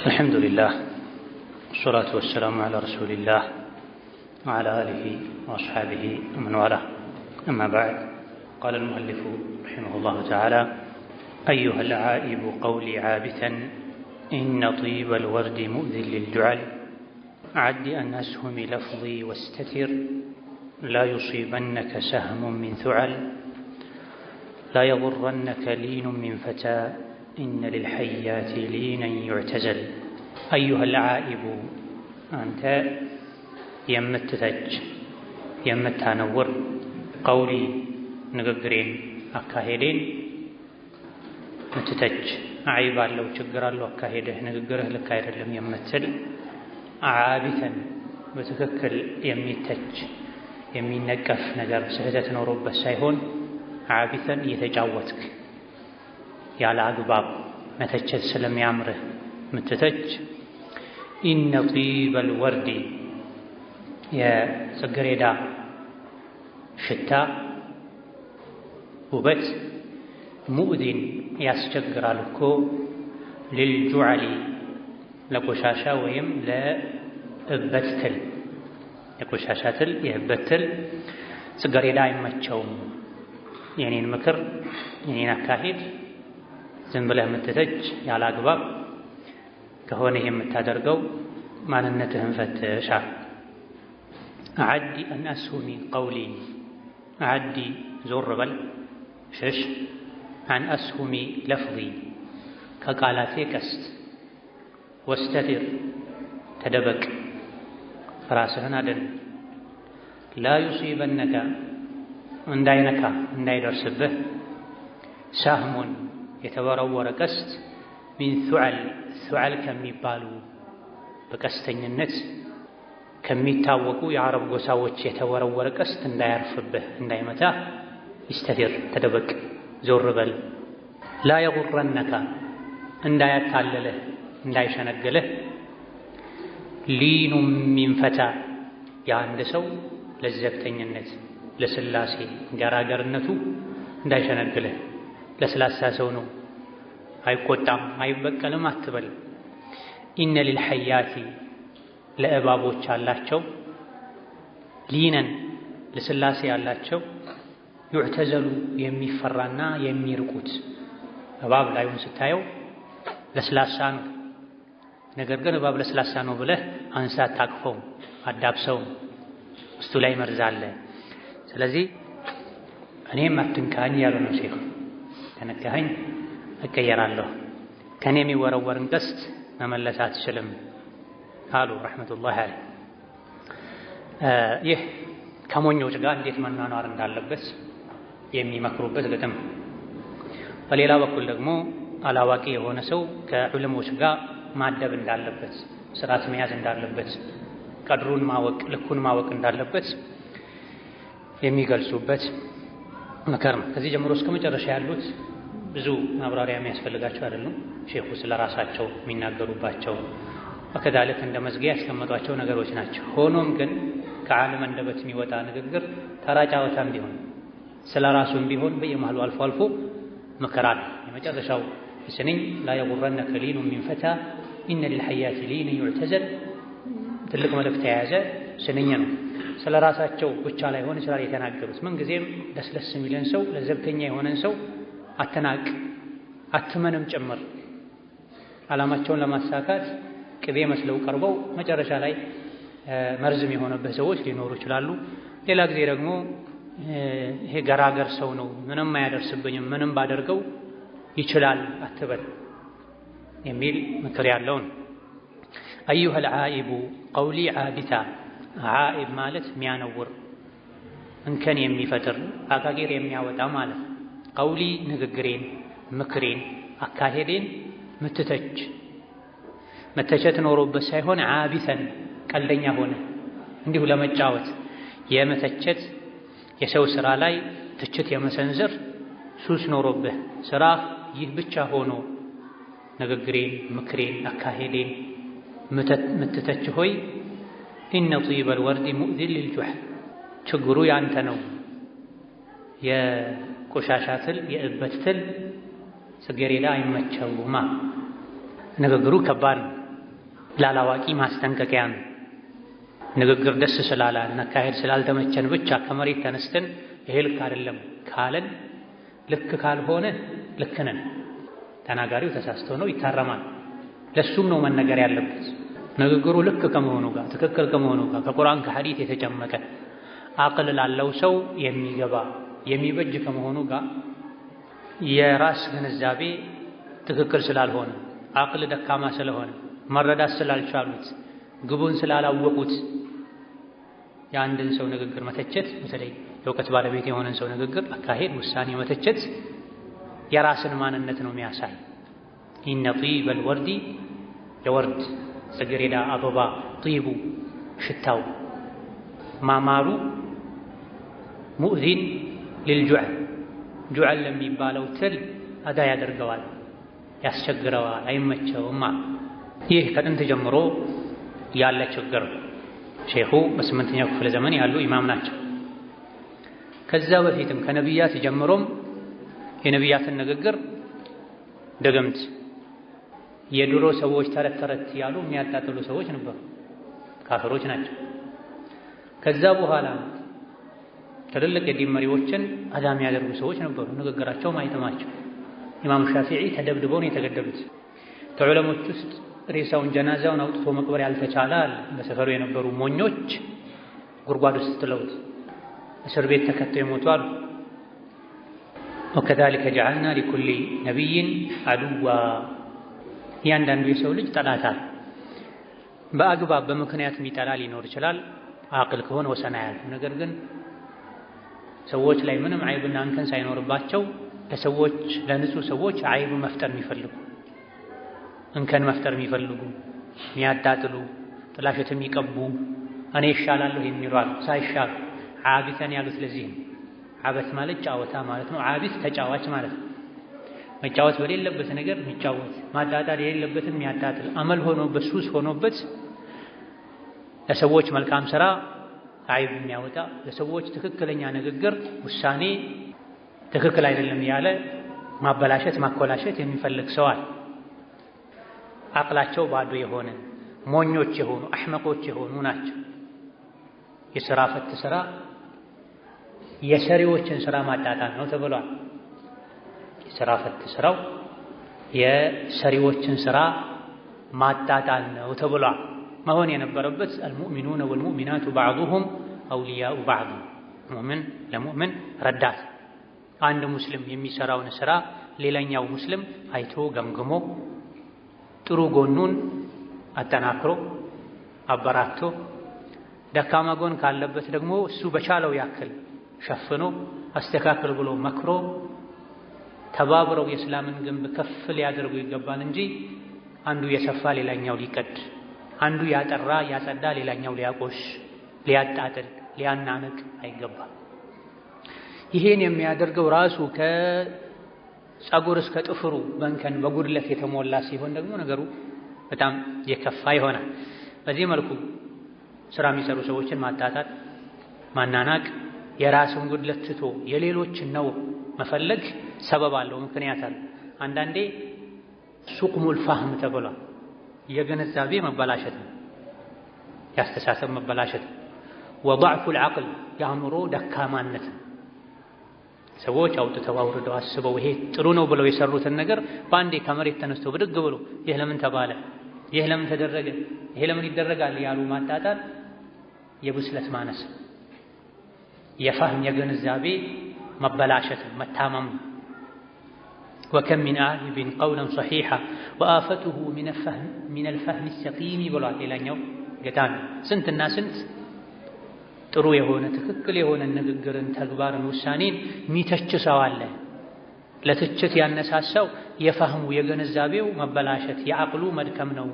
الحمد لله والصلاة والسلام على رسول الله وعلى آله وأصحابه ومن والاه. أما بعد، قال المؤلف رحمه الله تعالى: أيها العائب قولي عابثا إن طيب الورد مؤذٍ للجعل عد أن أسهم لفظي واستتر لا يصيبنك سهم من ثعل لا يضرنك لين من فتى إن للحيات لينا يعتزل. أيها العائب أنت يمتتج يمتانور قولي نقرين أكاهدين متتج عيب الله وشقر الله أكاهده نقره لكاهد لم يمتل عابثا بتككل يميتج يمينقف نقر سهدة نوروب السايهون عابثا يتجاوتك ያለ አግባብ መተቸት ስለሚያምርህ ምትተች ኢነ ጢበል ወርዲ የጽጌረዳ ሽታ ውበት ሙእዚን ያስቸግራል እኮ ሊልጁዓሊ ለቆሻሻ ወይም ለእበት ትል የቆሻሻ ትል የእበት ትል ጽጌረዳ አይመቸውም። የኔን ምክር የኔን አካሄድ ዝም ብለህ የምትተች ያለ አግባብ ከሆነ የምታደርገው ማንነትህን ፈትሽ። አዓዲ አን አስሁሚ ቀውሊ አዓዲ ዞር በል ሽሽ አን አስሁሚ ለፍዚ ከቃላቴ ቀስት ወስተቲር ተደበቅ ራስህን አድን ላ ዩሲበነከ እንዳይነካ እንዳይደርስብህ ሳህሙን የተወረወረ ቀስት ሚን ሱዐል ከሚባሉ በቀስተኝነት ከሚታወቁ የአረብ ጎሳዎች የተወረወረ ቀስት እንዳያርፍብህ እንዳይመታ ይስተቲር ተደበቅ ዞር በል። ላ የጉረነከ እንዳያታልልህ እንዳይሸነግልህ ሊኑ ሚን ፈታ የአንድ ሰው ለዘብተኝነት ለስላሴ ገራገርነቱ እንዳይሸነግልህ። ለስላሳ ሰው ነው አይቆጣም አይበቀልም አትበል። ኢነ ሊልሐያቲ ለእባቦች አላቸው ሊነን ለስላሴ ያላቸው ዩዕተዘሉ የሚፈራና የሚርቁት። እባብ ላዩን ስታየው ለስላሳ ነው፣ ነገር ግን እባብ ለስላሳ ነው ብለህ አንሳት ታቅፈው አዳብሰው ውስጡ ላይ መርዝ አለ። ስለዚህ እኔም አትንካኝ ያሉ ነው ሼኹ። ከነካኸኝ እቀየራለሁ፣ ከኔ የሚወረወርን ቀስት መመለስ አትችልም አሉ ረሕመቱላሂ ዐለይህ። ይህ ከሞኞች ጋር እንዴት መኗኗር እንዳለበት የሚመክሩበት ግጥም። በሌላ በኩል ደግሞ አላዋቂ የሆነ ሰው ከዑለሞች ጋር ማደብ እንዳለበት፣ ስርዓት መያዝ እንዳለበት፣ ቀድሩን ማወቅ ልኩን ማወቅ እንዳለበት የሚገልጹበት ምክር ነው። ከዚህ ጀምሮ እስከ መጨረሻ ያሉት ብዙ ማብራሪያ የሚያስፈልጋቸው አይደሉም። ሼኹ ስለ ራሳቸው የሚናገሩባቸው ወከዛልክ እንደ መዝጊያ ያስቀመጧቸው ነገሮች ናቸው። ሆኖም ግን ከዓለም አንደበት የሚወጣ ንግግር ተራ ጫወታም ቢሆን ስለ ራሱም ቢሆን በየመሃሉ አልፎ አልፎ ምክር አለ። የመጨረሻው ስንኝ ላ የጉረነከ ሊኑ ሚን ፈታ ኢነ ሊልሐያቲ ሊን ዩዕተዘል ትልቅ መልእክት የያዘ ስንኝ ነው። ስለ ራሳቸው ብቻ ላይ ሆነ ይችላል የተናገሩት። ምንጊዜም ለስለስ የሚለን ሰው ለዘብተኛ የሆነን ሰው አትናቅ አትመንም ጭምር። ዓላማቸውን ለማሳካት ቅቤ መስለው ቀርበው መጨረሻ ላይ መርዝም የሆነበት ሰዎች ሊኖሩ ይችላሉ። ሌላ ጊዜ ደግሞ ይሄ ገራገር ሰው ነው ምንም አያደርስብኝም ምንም ባደርገው ይችላል አትበል የሚል ምክር ያለውን። አዩሀል ዓኢቡ ቀውሊ ዓቢታ ዓኢብ ማለት የሚያነውር እንከን የሚፈጥር አቃቂር የሚያወጣ ማለት። ቀውሊ ንግግሬን ምክሬን አካሄዴን ምትተች መተቸት ኖሮበት ሳይሆን ዓቢተን ቀልደኛ ሆነ እንዲሁ ለመጫወት የመተቸት የሰው ስራ ላይ ትችት የመሰንዘር ሱስ ኖሮብህ ስራ ይህ ብቻ ሆኖ ንግግሬን ምክሬን አካሄዴን ምትተች ሆይ ኢነ ጢበል ወርዲ ሙእዚን ሊልጁሕ ችግሩ ያንተ ነው። የቆሻሻ ትል የእበት ትል ጽጌረዳ አይመቸውማ። ንግግሩ ከባድ ነው። ላላዋቂ ማስጠንቀቂያ ነው። ንግግር ደስ ስላላልን አካሄድ ስላልተመቸን ብቻ ከመሬት ተነስተን ይሄ ልክ አይደለም ካለን ልክ ካልሆነ ልክ ነን፣ ተናጋሪው ተሳስቶ ነው ይታረማል። ለሱም ነው መነገር ያለበት። ንግግሩ ልክ ከመሆኑ ጋር ትክክል ከመሆኑ ጋር ከቁርአን ከሐዲስ የተጨመቀ አቅል ላለው ሰው የሚገባ የሚበጅ ከመሆኑ ጋር የራስ ግንዛቤ ትክክል ስላልሆነ አቅል ደካማ ስለሆነ መረዳት ስላልቻሉት ግቡን ስላላወቁት የአንድን ሰው ንግግር መተቸት፣ በተለይ የእውቀት ባለቤት የሆነን ሰው ንግግር፣ አካሄድ፣ ውሳኔ መተቸት የራስን ማንነት ነው የሚያሳይ። ኢነ ጢበል ወርዲ የወርድ ጽጌረዳ አበባ ጢቡ ሽታው ማማሩ ሙእዚን ሊልጁዕ ጁዕ ለሚባለው ትል አዳ ያደርገዋል፣ ያስቸግረዋል፣ አይመቸውም። ይህ ከጥንት ጀምሮ ያለ ችግር። ሼኹ በ8ኛው ክፍለ ዘመን ያሉ ኢማም ናቸው። ከዛ በፊትም ከነቢያት ጀምሮም የነቢያትን ንግግር ደገምት የድሮ ሰዎች ተረት ተረት ያሉ የሚያጣጥሉ ሰዎች ነበሩ፣ ካፍሮች ናቸው። ከዛ በኋላ ትልልቅ የዲን መሪዎችን አዳ የሚያደርጉ ሰዎች ነበሩ፣ ንግግራቸው ማይተማቸው። ኢማም ሻፊዒ ተደብድበው ነው የተገደሉት። ከዑለሞች ውስጥ ሬሳውን ጀናዛውን አውጥቶ መቅበር ያልተቻለ አለ። በሰፈሩ የነበሩ ሞኞች ጉድጓድ ውስጥ ጥለውት እስር ቤት ተከተው የሞቱ አሉ። ወከዛሊከ ጀዐልና ሊኩሊ ነቢይን ዐዱዋ፣ እያንዳንዱ የሰው ልጅ ጠላት አለ። በአግባብ በምክንያት የሚጠላ ሊኖር ይችላል፣ አቅል ከሆነ ወሰን አያልፍ። ነገር ግን ሰዎች ላይ ምንም አይብና እንከን ሳይኖርባቸው ለሰዎች ለንጹህ ሰዎች አይብ መፍጠር የሚፈልጉ እንከን መፍጠር የሚፈልጉ የሚያጣጥሉ ጥላሸት የሚቀቡ እኔ ይሻላለሁ የሚሉ አሉ። ሳይሻሉ ዓቢተን ያሉት ለዚህ ነው። ዓበት ማለት ጫወታ ማለት ነው። ዓቢት ተጫዋች ማለት ነው። መጫወት በሌለበት ነገር የሚጫወት ማጣጣል የሌለበትን የሚያጣጥል አመል ሆኖበት ሱስ ሆኖበት ለሰዎች መልካም ሥራ አይብ የሚያወጣ ለሰዎች ትክክለኛ ንግግር ውሳኔ ትክክል አይደለም ያለ ማበላሸት ማኮላሸት የሚፈልግ ሰው አለ። አቅላቸው ባዶ የሆነ ሞኞች የሆኑ አሕመቆች የሆኑ ናቸው። የሥራ ፈት ሥራ የሰሪዎችን ሥራ ማጣጣል ነው ተብሏል። የሥራ ፈት ሥራው የሰሪዎችን ሥራ ማጣጣል ነው ተብሏል። መሆን የነበረበት አልሙእሚኑነ ወልሙእሚናቱ ባዕዱሁም አውሊያኡ ባዕድ፣ ሙእምን ለሙእምን ረዳት። አንድ ሙስሊም የሚሰራውን ሥራ ሌላኛው ሙስሊም አይቶ ገምግሞ ጥሩ ጎኑን አጠናክሮ አበራክቶ ደካማ ጎን ካለበት ደግሞ እሱ በቻለው ያክል ሸፍኖ አስተካክል ብሎ መክሮ ተባብረው የእስላምን ግንብ ከፍ ሊያደርጉ ይገባል እንጂ አንዱ የሰፋ ሌላኛው ሊቀድ፣ አንዱ ያጠራ ያጸዳ ሌላኛው ሊያቆሽ፣ ሊያጣጥል፣ ሊያናንቅ አይገባም። ይሄን የሚያደርገው ራሱ ከጸጉር እስከ ጥፍሩ በእንከን በጉድለት የተሞላ ሲሆን ደግሞ ነገሩ በጣም የከፋ ይሆናል። በዚህ መልኩ ስራ የሚሰሩ ሰዎችን ማጣጣል፣ ማናናቅ፣ የራስን ጉድለት ትቶ የሌሎችን ነው መፈለግ ሰበብ አለው፣ ምክንያት አለው። አንዳንዴ ሱቅሙል ፋህም ተብሏል። የግንዛቤ መበላሸት ነው፣ ያስተሳሰብ መበላሸት ነው። ወضዕፉል ዐቅል የአእምሮ ደካማነት ነው። ሰዎች አውጥተው አውርደው አስበው ይሄ ጥሩ ነው ብለው የሰሩትን ነገር በአንዴ ከመሬት ተነስቶ ብድግ ብሎ ይህ ለምን ተባለ፣ ይህ ለምን ተደረገ፣ ይሄ ለምን ይደረጋል ያሉ ማጣጣል የብስለት ማነስ፣ የፋህም የግንዛቤ መበላሸት፣ መታመም። ወከም ሚን ዓሊምን ቀውለን ሰሒሓ ወአፈቱሁ ሚነል ፈህሚ ሰቂም ብሏል። ሌላኛው ገጣሚ ስንትና ስንት ጥሩ የሆነ ትክክል የሆነ ንግግርን፣ ተግባርን፣ ውሳኔን ሚተች ሰው አለ። ለትችት ያነሳሳው የፋህሙ የግንዛቤው መበላሸት የዐቅሉ መድከም ነው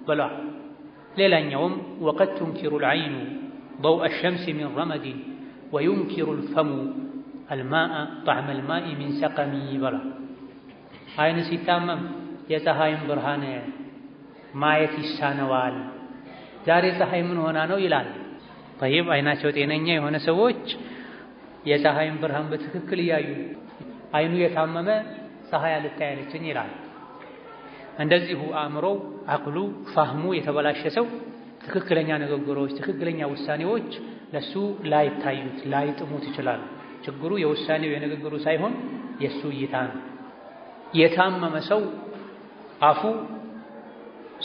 ብሏል። ሌላኛውም ወቀድ ቱንኪሩ ልዐይኑ ضوء الشمس من رمد وينكر الفم الماء طعم الماء من سقم ብሏል። አይን ሲታመም የፀሐይን ብርሃን ማየት ይሳነዋል። ዛሬ ፀሐይ ምን ሆና ነው ይላል። ጠይብ አይናቸው ጤነኛ የሆነ ሰዎች የፀሐይን ብርሃን በትክክል እያዩ አይኑ የታመመ ፀሐይ አልታያለችኝ ይላል። እንደዚሁ አእምሮው አቅሉ ፋህሙ የተበላሸ ሰው ትክክለኛ ንግግሮች፣ ትክክለኛ ውሳኔዎች ለሱ ላይታዩት ላይጥሙት ይችላሉ። ችግሩ የውሳኔው የንግግሩ ሳይሆን የሱ እይታ ነው። የታመመ ሰው አፉ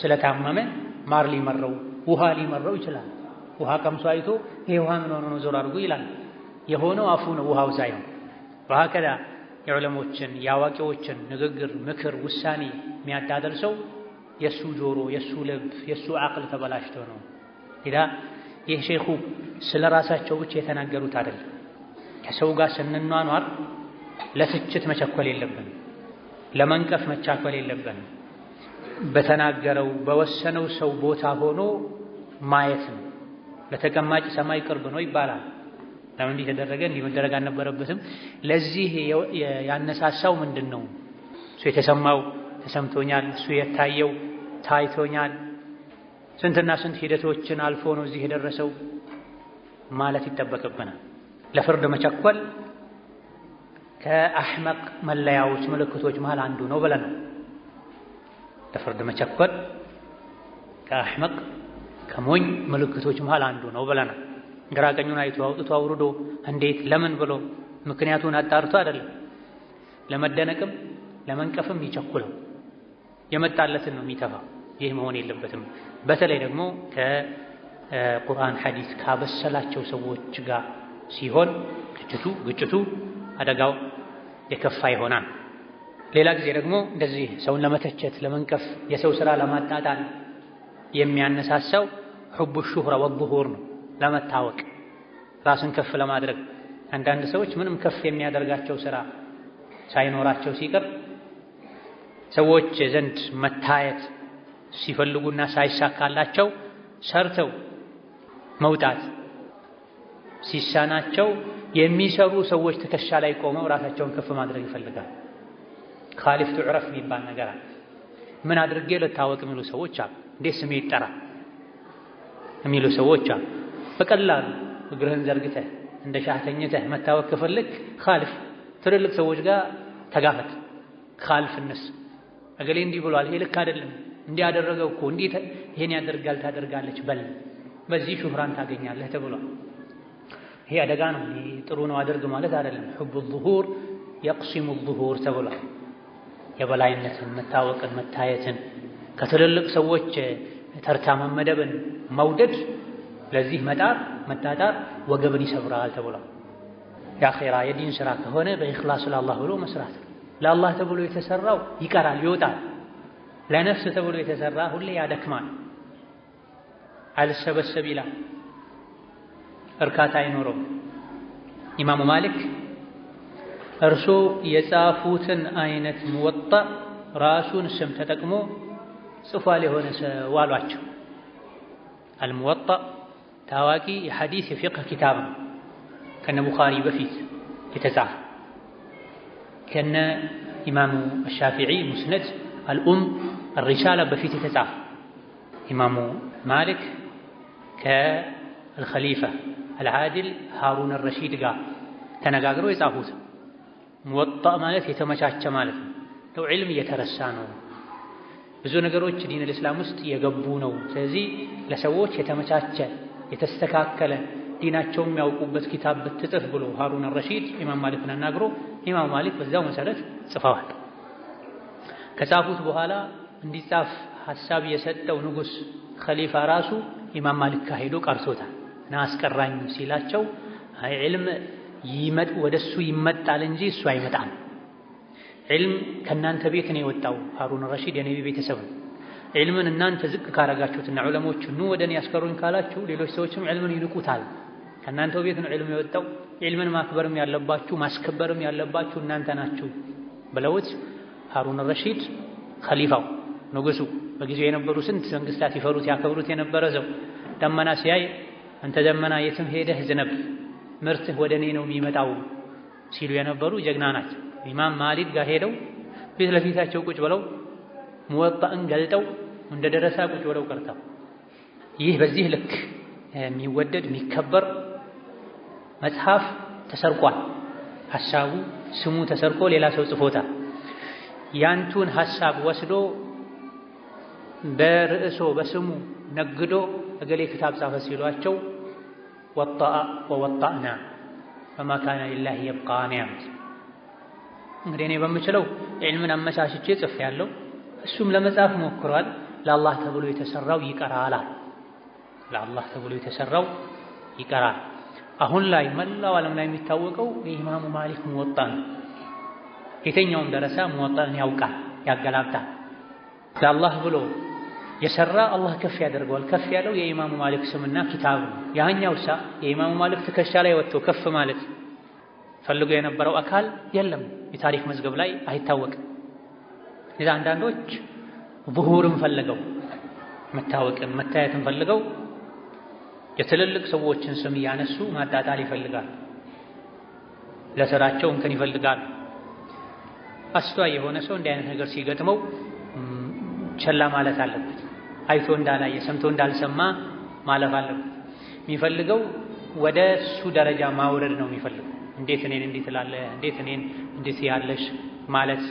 ስለታመመ ማር ሊመረው ውሃ ሊመረው ይችላል። ውሃ ቀምሶ አይቶ ይሄ ውሃ ምን ሆኖ ነው ዞር አድርጎ ይላል። የሆነው አፉ ነው ውሃው ሳይሆን። በሀከዳ የዑለሞችን የአዋቂዎችን ንግግር፣ ምክር፣ ውሳኔ የሚያጣጥል ሰው የሱ ጆሮ፣ የሱ ልብ፣ የሱ አቅል ተበላሽቶ ነው። ኢዳ ይህ ሼኹ ስለ ራሳቸው ብቻ የተናገሩት አይደለም። ከሰው ጋር ስንኗኗር ለትችት መቸኮል የለብንም፣ ለመንቀፍ መቻኮል የለብንም። በተናገረው በወሰነው ሰው ቦታ ሆኖ ማየት ነው። ለተቀማጭ ሰማይ ቅርብ ነው ይባላል። ለምን እንዲህ ተደረገ? እንዲህ መደረግ አልነበረበትም። ለዚህ ያነሳሳው ምንድን ነው? እሱ የተሰማው ተሰምቶኛል፣ እሱ የታየው ታይቶኛል፣ ስንትና ስንት ሂደቶችን አልፎ ነው እዚህ የደረሰው ማለት ይጠበቅብናል። ለፍርድ መቸኮል ከአሕመቅ መለያዎች ምልክቶች መሃል አንዱ ነው ብለናል። ለፍርድ መቸኮል ከአሕመቅ ከሞኝ ምልክቶች መሃል አንዱ ነው ብለናል። ግራ ቀኙን አይቶ አውጥቶ አውርዶ እንዴት ለምን ብሎ ምክንያቱን አጣርቶ አይደለም። ለመደነቅም ለመንቀፍም ይቸኩለው የመጣለትን ነው የሚተፋው። ይህ መሆን የለበትም። በተለይ ደግሞ ከቁርአን ሐዲስ ካበሰላቸው ሰዎች ጋር ሲሆን ግጭቱ አደጋው የከፋ ይሆናል። ሌላ ጊዜ ደግሞ እንደዚህ ሰውን ለመተቸት ለመንቀፍ የሰው ስራ ለማጣጣል የሚያነሳሳው ሑቡ ሹህራ ወዙሁር ነው። ለመታወቅ ራስን ከፍ ለማድረግ አንዳንድ ሰዎች ምንም ከፍ የሚያደርጋቸው ስራ ሳይኖራቸው ሲቀር ሰዎች ዘንድ መታየት ሲፈልጉና ሳይሳካላቸው ሰርተው መውጣት ሲሳናቸው የሚሰሩ ሰዎች ትከሻ ላይ ቆመው ራሳቸውን ከፍ ማድረግ ይፈልጋል። ካሊፍ ቱዕረፍ የሚባል ነገር አለ። ምን አድርጌ ልታወቅ የሚሉ ሰዎች አሉ። እንዴት ስሜ ይጠራ የሚሉ ሰዎች አሉ። በቀላሉ እግርህን ዘርግተህ እንደ ሻህተኝተህ መታወቅ ከፈለክ ካሊፍ ትልልቅ ሰዎች ጋር ተጋፈጥ። ካሊፍ እነሱ እገሌ እንዲህ ብሏል፣ ይሄ ልክ አይደለም፣ እንዲህ ያደረገው እኮ እንዲህ ይሄን ያደርጋል ታደርጋለች በል፣ በዚህ ሹህራን ታገኛለህ ተብሏል። ይሄ አደጋ ነው። ጥሩ ነው አድርግ ማለት አይደለም። ሑቡ ዙሁር የቅሲሙ ዙሁር ተብሏል። የበላይነትን መታወቅን መታየትን ከትልልቅ ሰዎች ተርታ መመደብን መውደድ ለዚህ መጣጣር ወገብን ይሰብራል ተብሏል። የአኼራ የዲን ስራ ከሆነ በኢኽላስ ለአላህ ብሎ መስራት። ለአላህ ተብሎ የተሰራው ይቀራል ይወጣል። ለነፍስ ተብሎ የተሰራ ሁሌ ያደክማል፣ አልሰበሰብ ይላል፣ እርካታ አይኖረውም። ኢማሙ ማሊክ እርሶ የጻፉትን አይነት ሙወጣ ራሱን ስም ተጠቅሞ ጽፏል የሆነ ሰው አሏቸው። አልሙወጣ ታዋቂ የሐዲስ የፊቅህ ኪታብ ነው። ከነ ቡኻሪ በፊት የተጻፈ ከነ ኢማሙ አሻፊዒ ሙስነድ አልኡም الرسالة በፊት የተጻፈ ኢማሙ ማሊክ ከአልኸሊፋ አልዓድል ሃሩን አልረሺድ ጋር ተነጋግረው የጻፉት ሙወጣ ማለት የተመቻቸ ማለት ነው። ነው ዒልም እየተረሳ ነው። ብዙ ነገሮች ዲን አልእስላም ውስጥ የገቡ ነው። ስለዚህ ለሰዎች የተመቻቸ የተስተካከለ ዲናቸውን የሚያውቁበት ኪታብ ብትጽፍ ብሎ ሃሩን አልረሺድ ኢማም ማሊክን አናግሮ ኢማም ማሊክ በዛው መሰረት ጽፈዋል። ከጻፉት በኋላ እንዲጻፍ ሐሳብ የሰጠው ንጉስ ኸሊፋ ራሱ ኢማም ማሊክ ካሄዶ ቀርቶታል እና አስቀራኝ ሲላቸው አይ ዒልም ወደሱ ይመጣል እንጂ እሱ አይመጣም። ዒልም ከናንተ ቤት ነው የወጣው። ሃሩን አልረሺድ የነቢ ቤተሰብ ነው። ዒልምን እናንተ ዝቅ ካረጋችሁትና ዑለሞቹ ኑ ወደኔ ያስከሩኝ ካላችሁ ሌሎች ሰዎችም ዒልምን ይንቁታል። ከናንተ ቤት ነው ዒልም የወጣው። ዒልምን ማክበርም ያለባችሁ ማስከበርም ያለባችሁ እናንተ ናችሁ ብለውት ሃሩን አልረሺድ ኸሊፋው ንጉሱ በጊዜው የነበሩ ስንት መንግስታት ይፈሩት ያከብሩት የነበረ ሰው ደመና ሲያይ አንተ ደመና የትም ሄደህ ዝነብ ምርትህ ወደኔ ነው የሚመጣው ሲሉ የነበሩ ጀግና ናቸው። ኢማም ማሊክ ጋር ሄደው ፊት ለፊታቸው ቁጭ ብለው ሙወጣን ገልጠው እንደ ደረሳ ቁጭ ብለው ቀርተው ይህ በዚህ ልክ የሚወደድ የሚከበር መጽሐፍ ተሰርቋል። ሐሳቡ ስሙ ተሰርቆ ሌላ ሰው ጽፎታል። ያንቱን ሐሳብ ወስዶ በርዕሶ በስሙ ነግዶ እገሌ ክታብ ጻፈ ሲሏቸው ወጣአ ወወጣና ፈማ ካነ ሊላሂ የብቃን ያምት። እንግዲህ እኔ በምችለው ዒልምን አመቻችቼ ጽፌያለሁ፣ እሱም ለመጻፍ ሞክሯል። ለአላህ ተብሎ የተሰራው ይቀራል። ለአላህ ተብሎ የተሰራው ይቀራል። አሁን ላይ መላው ዓለም ላይ የሚታወቀው የኢማሙ ማሊክ ሙወጣ ነው። የተኛውም ደረሳ ሙወጣን ያውቃል፣ ያገላብጣል። ለአላህ ብሎ የሰራ አላህ ከፍ ያደርገዋል። ከፍ ያለው የኢማሙ ማሊክ ስምና ኪታብ ነው። ያኛው የኢማሙ ማሊክ ትከሻ ላይ ወጥቶ ከፍ ማለት ፈልጎ የነበረው አካል የለም፣ የታሪክ መዝገብ ላይ አይታወቅም። ለዛ አንዳንዶች ዙሁርን ፈልገው መታወቅን መታየትን ፈልገው የትልልቅ ሰዎችን ስም እያነሱ ማጣጣል ይፈልጋል። ለስራቸው እንከን ይፈልጋል። አስተዋይ የሆነ ሰው እንዲህ አይነት ነገር ሲገጥመው ቸላ ማለት አለበት። አይቶ እንዳላየ ሰምቶ እንዳልሰማ ማለፍ አለበት። የሚፈልገው ወደ እሱ ደረጃ ማውረድ ነው የሚፈልገው። እንዴት እኔን እንዴት እላለህ፣ እንዴት እኔን እንዴት ያለሽ ማለት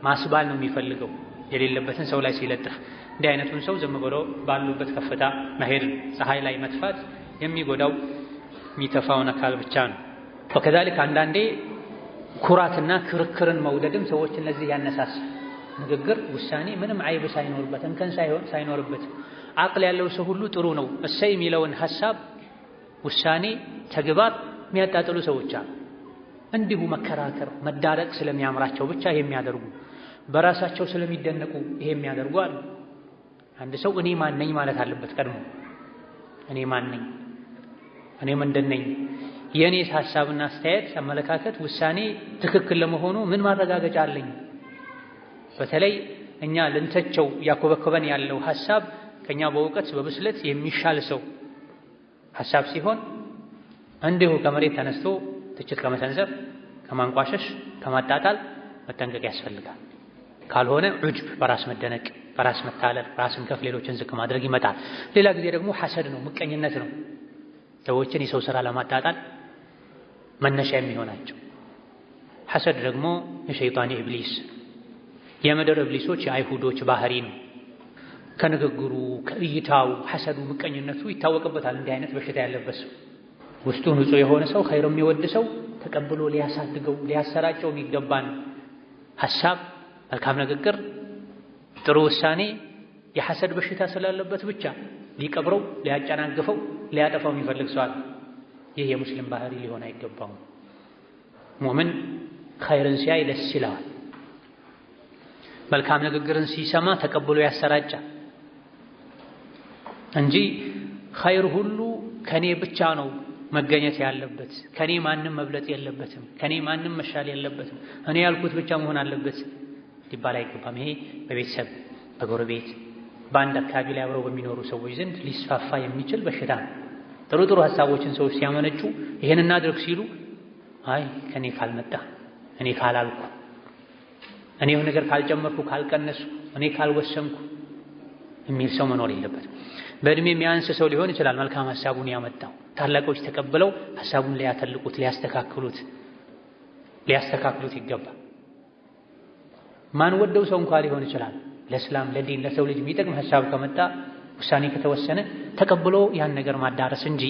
ማስባል ነው የሚፈልገው፣ የሌለበትን ሰው ላይ ሲለጥፍ። እንዲህ አይነቱን ሰው ዝም ብሎ ባሉበት ከፍታ መሄድ፣ ፀሐይ ላይ መጥፋት የሚጎዳው የሚተፋውን አካል ብቻ ነው። ወከዛሊክ አንዳንዴ ኩራትና ክርክርን መውደድም ሰዎች እነዚህ ያነሳሳል። ንግግር፣ ውሳኔ ምንም አይብ ሳይኖርበት እንከን ሳይኖርበት አቅል ያለው ሰው ሁሉ ጥሩ ነው እሰይ የሚለውን ሐሳብ፣ ውሳኔ፣ ተግባር የሚያጣጥሉ ሰዎች አሉ። እንዲሁ መከራከር መዳረቅ ስለሚያምራቸው ብቻ ይሄ የሚያደርጉ፣ በራሳቸው ስለሚደነቁ ይሄ የሚያደርጉ አሉ። አንድ ሰው እኔ ማን ነኝ ማለት አለበት ቀድሞ። እኔ ማን ነኝ? እኔ ምንድን ነኝ? የእኔስ ሐሳብና አስተያየት፣ አመለካከት፣ ውሳኔ ትክክል ለመሆኑ ምን ማረጋገጫ አለኝ? በተለይ እኛ ልንተቸው እያኮበኮበን ያለው ሐሳብ ከኛ በእውቀት በብስለት የሚሻል ሰው ሐሳብ ሲሆን እንዲሁ ከመሬት ተነስቶ ትችት ከመሰንዘር፣ ከማንቋሸሽ፣ ከማጣጣል መጠንቀቅ ያስፈልጋል። ካልሆነ ዑጅብ፣ በራስ መደነቅ፣ በራስ መታለል፣ ራስን ከፍ ሌሎችን ዝቅ ማድረግ ይመጣል። ሌላ ጊዜ ደግሞ ሐሰድ ነው፣ ምቀኝነት ነው። ሰዎችን የሰው ሥራ ለማጣጣል መነሻ የሚሆናቸው ሐሰድ ደግሞ የሸይጣን ኢብሊስ፣ የምድር ኢብሊሶች የአይሁዶች ባህሪ ነው። ከንግግሩ ከእይታው ሐሰዱ ምቀኝነቱ ይታወቅበታል። እንዲህ አይነት በሽታ ያለበት ሰው፣ ውስጡ ንጹሕ የሆነ ሰው፣ ኸይር የሚወድ ሰው ተቀብሎ ሊያሳድገው ሊያሰራጨው የሚገባን ሐሳብ፣ መልካም ንግግር፣ ጥሩ ውሳኔ የሐሰድ በሽታ ስላለበት ብቻ ሊቀብረው ሊያጨናግፈው ሊያጠፋው የሚፈልግ ሰው አለ። ይህ የሙስሊም ባህሪ ሊሆን አይገባውም። ሙእምን ኸይርን ሲያይ ደስ ይለዋል። መልካም ንግግርን ሲሰማ ተቀብሎ ያሰራጫል እንጂ ኸይር ሁሉ ከኔ ብቻ ነው መገኘት ያለበት፣ ከኔ ማንም መብለጥ የለበትም፣ ከኔ ማንም መሻል የለበትም፣ እኔ ያልኩት ብቻ መሆን አለበት ሊባል አይገባም። ይሄ በቤተሰብ በጎረቤት በአንድ አካባቢ ላይ አብረው በሚኖሩ ሰዎች ዘንድ ሊስፋፋ የሚችል በሽታ ነው። ጥሩ ጥሩ ሐሳቦችን ሰዎች ሲያመነጩ ይሄን እናድርግ ሲሉ አይ ከኔ ካልመጣ፣ እኔ ካላልኩ፣ እኔ የሆነ ነገር ካልጨመርኩ፣ ካልቀነሱ፣ እኔ ካልወሰንኩ የሚል ሰው መኖር የለበትም። በእድሜ የሚያንስ ሰው ሊሆን ይችላል መልካም ሐሳቡን ያመጣው። ታላቆች ተቀብለው ሐሳቡን ሊያተልቁት ሊያስተካክሉት ይገባል። ማን ወደው ሰው እንኳን ሊሆን ይችላል ለእስላም ለዲን ለሰው ልጅ የሚጠቅም ሐሳብ ከመጣ ውሳኔ ከተወሰነ ተቀብሎ ያን ነገር ማዳረስ እንጂ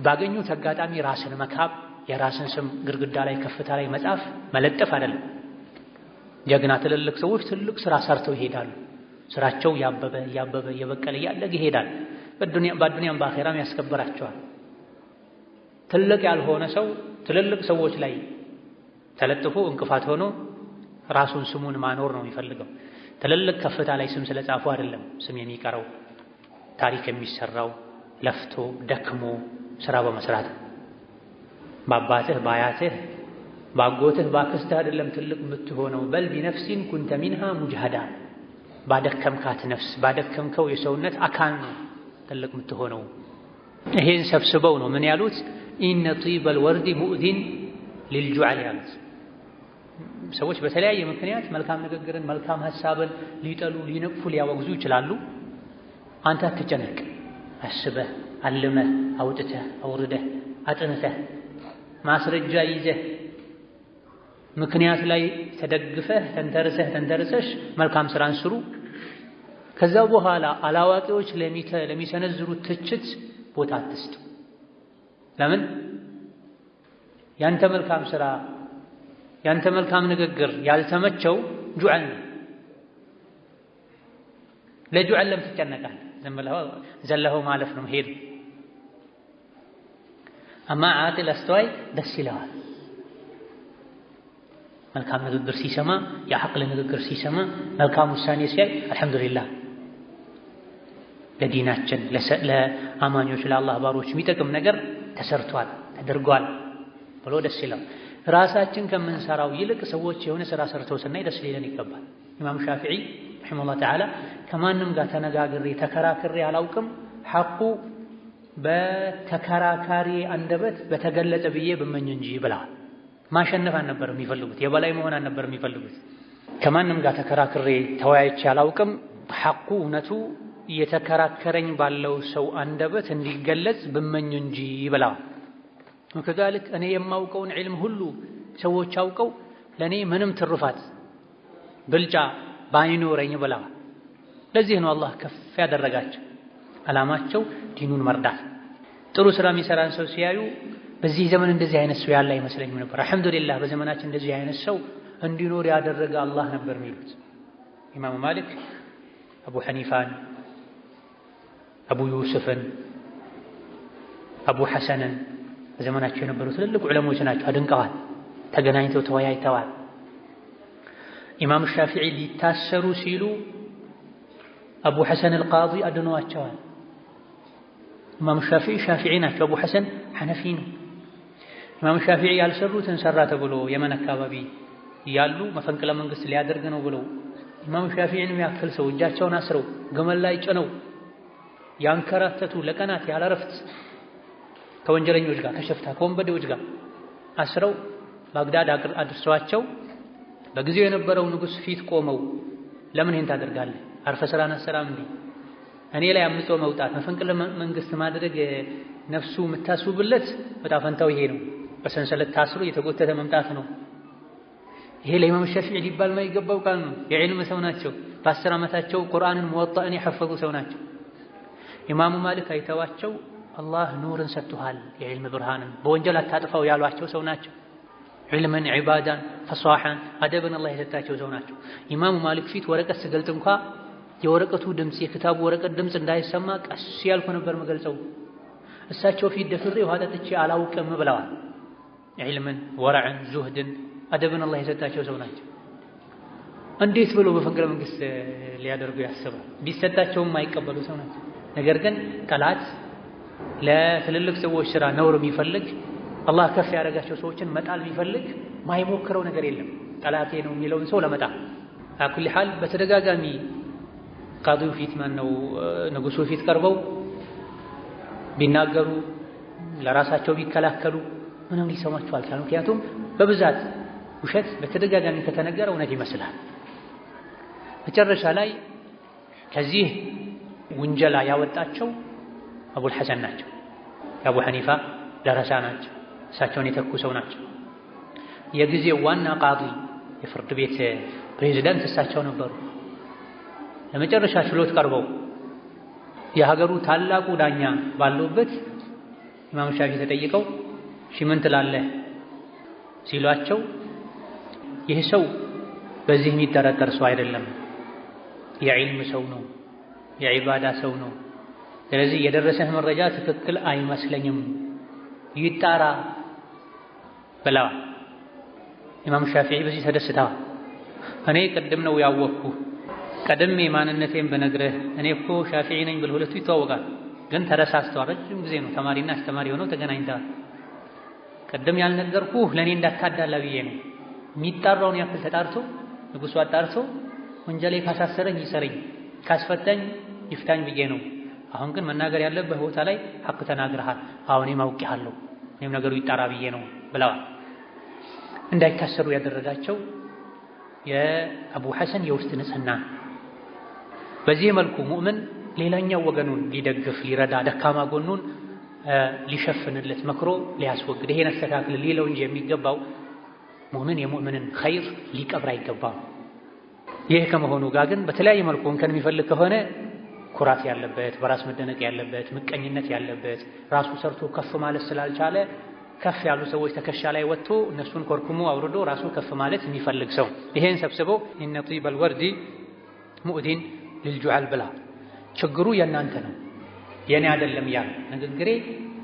ባገኙት አጋጣሚ ራስን መካብ፣ የራስን ስም ግድግዳ ላይ ከፍታ ላይ መጻፍ መለጠፍ አይደለም። ጀግና ትልልቅ ሰዎች ትልቅ ስራ ሰርተው ይሄዳሉ። ስራቸው ያበበ የበቀለ እያደገ ይሄዳል። በዱንያም በአኼራም ያስከብራቸዋል። ትልቅ ያልሆነ ሰው ትልልቅ ሰዎች ላይ ተለጥፎ እንቅፋት ሆኖ ራሱን ስሙን ማኖር ነው የሚፈልገው። ትልልቅ ከፍታ ላይ ስም ስለጻፉ አይደለም ስም የሚቀረው፣ ታሪክ የሚሰራው ለፍቶ ደክሞ ስራ በመስራት በአባትህ በአያትህ ባጎትህ ባክስትህ አይደለም ትልቅ የምትሆነው። በል ቢነፍሲን ኩንተ ሚንሃ ሙጅሃዳ፣ ባደከምካት ነፍስ ባደከምከው የሰውነት አካል ነው ትልቅ የምትሆነው። ይሄን ሰብስበው ነው ምን ያሉት? ኢነ ጢበል ወርዲ ሙእዚን ሊልጁዓል ያሉት። ሰዎች በተለያየ ምክንያት መልካም ንግግርን መልካም ሐሳብን ሊጠሉ ሊነቅፉ ሊያወግዙ ይችላሉ። አንተ አትጨነቅ። አስበህ አልመህ አውጥተህ አውርደህ አጥንተህ ማስረጃ ይዘህ ምክንያት ላይ ተደግፈህ ተንተርሰሽ መልካም ስራን ስሩ። ከዛ በኋላ አላዋቂዎች ለሚሰነዝሩት ትችት ቦታ አትስጡ። ለምን? ያንተ መልካም ስራ ያንተ መልካም ንግግር ያልተመቸው ጁዓል ነው። ለጁዓል ለምን ትጨነቃለህ? ዘለኸው ማለፍ ነው ሄዱ። አማ ዓቂል አስተዋይ ደስ ይለዋል። መልካም ንግግር ሲሰማ፣ የዓቅል ንግግር ሲሰማ፣ መልካም ውሳኔ ሲያይ አልሐምዱሊላህ ለዲናችን ለአማኞች ለአላህ ባሮች የሚጠቅም ነገር ተሰርቷል ተደርጓል ብሎ ደስ ይላል። ራሳችን ከምንሰራው ይልቅ ሰዎች የሆነ ስራ ሰርተው ስናይ ደስ ሊለን ይገባል። ኢማም ሻፊዒ ረሒመሁላህ ተዓላ ከማንም ጋር ተነጋግሬ ተከራክሬ አላውቅም ሐቁ በተከራካሪ አንደበት በተገለጸ ብዬ ብመኝ እንጂ ብለዋል። ማሸነፍ አልነበረም የሚፈልጉት፣ የበላይ መሆን አልነበረም የሚፈልጉት። ከማንም ጋር ተከራክሬ ተወያይቼ አላውቅም ሐቁ እውነቱ እየተከራከረኝ ባለው ሰው አንደበት እንዲገለጽ ብመኝ እንጂ ብለዋል። ወከዛልክ እኔ የማውቀውን ዒልም ሁሉ ሰዎች አውቀው ለእኔ ምንም ትሩፋት ብልጫ ባይኖረኝ ብለዋል። ለዚህ ነው አላህ ከፍ ያደረጋቸው። ዓላማቸው ዲኑን መርዳት። ጥሩ ስራ የሚሰራን ሰው ሲያዩ በዚህ ዘመን እንደዚህ አይነት ሰው ያለ አይመስለኝም ነበር፣ አልሐምዱሊላህ በዘመናችን እንደዚህ አይነት ሰው እንዲኖር ያደረገ አላህ ነበር የሚሉት ኢማሙ ማሊክ አቡ ሐኒፋን፣ አቡ ዩሱፍን፣ አቡ ሐሰንን በዘመናቸው የነበሩ ትልልቅ ዑለሞች ናቸው። አድንቀዋል፣ ተገናኝተው ተወያይተዋል። ኢማም ሻፊዒ ሊታሰሩ ሲሉ አቡ ሐሰን አልቃዲ አድነዋቸዋል። ኢማም ሻፊዒ ናቸው። አቡ ሐሰን ሐነፊ ነው። ኢማም ሻፊዒ ያልሰሩትን ሰራ ተብሎ የመን አካባቢ ያሉ መፈንቅለ መንግስት ሊያደርግ ነው ብለው ኢማም ሻፊዒን የሚያክል ሰው እጃቸውን አስረው ገመል ላይ ጭነው ያንከራተቱ ለቀናት ያለ እረፍት ከወንጀለኞች ጋር ከሸፍታ ከወንበዴዎች ጋር አስረው ባግዳድ አድርሰዋቸው በጊዜው የነበረው ንጉሥ ፊት ቆመው ለምን ይሄን ታደርጋለህ? አርፈ ስራን አሰራም እንዴ? እኔ ላይ አምጾ መውጣት መፈንቅለ መንግስት ማድረግ ነፍሱ የምታስቡለት በጣም ፈንታው ይሄ ነው። በሰንሰለት ታስሮ የተጎተተ መምጣት ነው። ይሄ ለኢማም ሻፊዒ ሊባል የማይገባው ቃል ነው። የዕልም ሰው ናቸው። በ10 ዓመታቸው ቁርአንን ሙወጣእን የሐፈዙ ሰው ናቸው። ኢማሙ ማሊክ አይተዋቸው አላህ ኑርን ሰጥቶሃል የዕልም ብርሃንን በወንጀል አታጥፋው ያሏቸው ሰው ናቸው። ዒልምን፣ ዒባዳን፣ ፈሷሐን፣ አደብን አላህ የሰጣቸው ሰው ናቸው። ኢማሙ ማሊክ ፊት ወረቀት ስገልጥ እንኳ የወረቀቱ ድምፅ የክታቡ ወረቀት ድምፅ እንዳይሰማ ቀስ ያልኩ ነበር መገልጸው። እሳቸው ፊት ደፍሬ ውሃ ጠጥቼ አላውቅም ብለዋል። ዒልምን፣ ወረዕን፣ ዙህድን፣ አደብን አላህ የሰጣቸው ሰው ናቸው። እንዴት ብሎ በፈንቅለ መንግስት ሊያደርጉ ያስባል? ቢሰጣቸውም የማይቀበሉ ሰው ናቸው። ነገር ግን ጠላት ለትልልቅ ሰዎች ስራ ነውር የሚፈልግ አላህ ከፍ ያደረጋቸው ሰዎችን መጣል የሚፈልግ ማይሞክረው ነገር የለም። ጠላቴ ነው የሚለውን ሰው ለመጣል አኩል ሐል በተደጋጋሚ ቃዲው ፊት ማነው ንጉሱ ፊት ቀርበው ቢናገሩ ለራሳቸው ቢከላከሉ ምንም ሊሰማቸው አልቻለም። ምክንያቱም በብዛት ውሸት በተደጋጋሚ ከተነገረ እውነት ይመስላል። መጨረሻ ላይ ከዚህ ውንጀላ ያወጣቸው አቡል ሐሰን ናቸው። የአቡ ሐኒፋ ደረሳ ናቸው። እሳቸውን የተኩ ሰው ናቸው። የጊዜው ዋና ቃዲ የፍርድ ቤት ፕሬዝዳንት እሳቸው ነበሩ። ለመጨረሻ ችሎት ቀርበው የሀገሩ ታላቁ ዳኛ ባሉበት ኢማም ሻፊዒ ተጠይቀው ምን ትላለህ ሲሏቸው ይህ ሰው በዚህ የሚጠረጠር ሰው አይደለም፣ የዕልም ሰው ነው፣ የዒባዳ ሰው ነው። ስለዚህ የደረሰህ መረጃ ትክክል አይመስለኝም፣ ይጣራ ብለዋል። ኢማም ሻፊዒ በዚህ ተደስተዋል። እኔ ቅድም ነው ያወቅኩ፣ ቀድሜ ማንነቴን በነግረህ እኔ እኮ ሻፊዒ ነኝ ብል ሁለቱ ይተዋወቃል፣ ግን ተረሳስተዋል። ረጅም ጊዜ ነው ተማሪና አስተማሪ ሆነው ተገናኝተዋል። ቅድም ያልነገርኩህ ለእኔ እንዳታዳላ ብዬ ነው። የሚጣራውን ያክል ተጣርቶ ንጉሡ አጣርቶ ወንጀሌ ካሳሰረኝ ይሰረኝ፣ ካስፈታኝ ይፍታኝ ብዬ ነው። አሁን ግን መናገር ያለብህ ቦታ ላይ ሐቅ ተናግረሃል። አሁን እኔም አውቄሃለሁ፣ እኔም ነገሩ ይጣራ ብዬ ነው ብለዋል። እንዳይታሰሩ ያደረጋቸው የአቡ ሐሰን የውስጥ ንጽህና። በዚህ መልኩ ሙእምን ሌላኛው ወገኑን ሊደግፍ ሊረዳ፣ ደካማ ጎኑን ሊሸፍንለት መክሮ ሊያስወግድ ይሄን አስተካክል ሊለው እንጂ የሚገባው ሙእምን የሙእምንን ኸይር ሊቀብር አይገባም። ይህ ከመሆኑ ጋር ግን በተለያየ መልኩ እንከን የሚፈልግ ከሆነ ኩራት ያለበት፣ በራስ መደነቅ ያለበት፣ ምቀኝነት ያለበት፣ ራሱ ሰርቶ ከፍ ማለት ስላልቻለ ከፍ ያሉ ሰዎች ትከሻ ላይ ወጥቶ እነሱን ኮርኩሞ አውርዶ ራሱ ከፍ ማለት የሚፈልግ ሰው ይሄን ሰብስበው ኢነ ጢበል ወርዲ ሙእዲን ሊልጁዓል ብላ ችግሩ የእናንተ ነው የኔ አይደለም ያለ ንግግሬ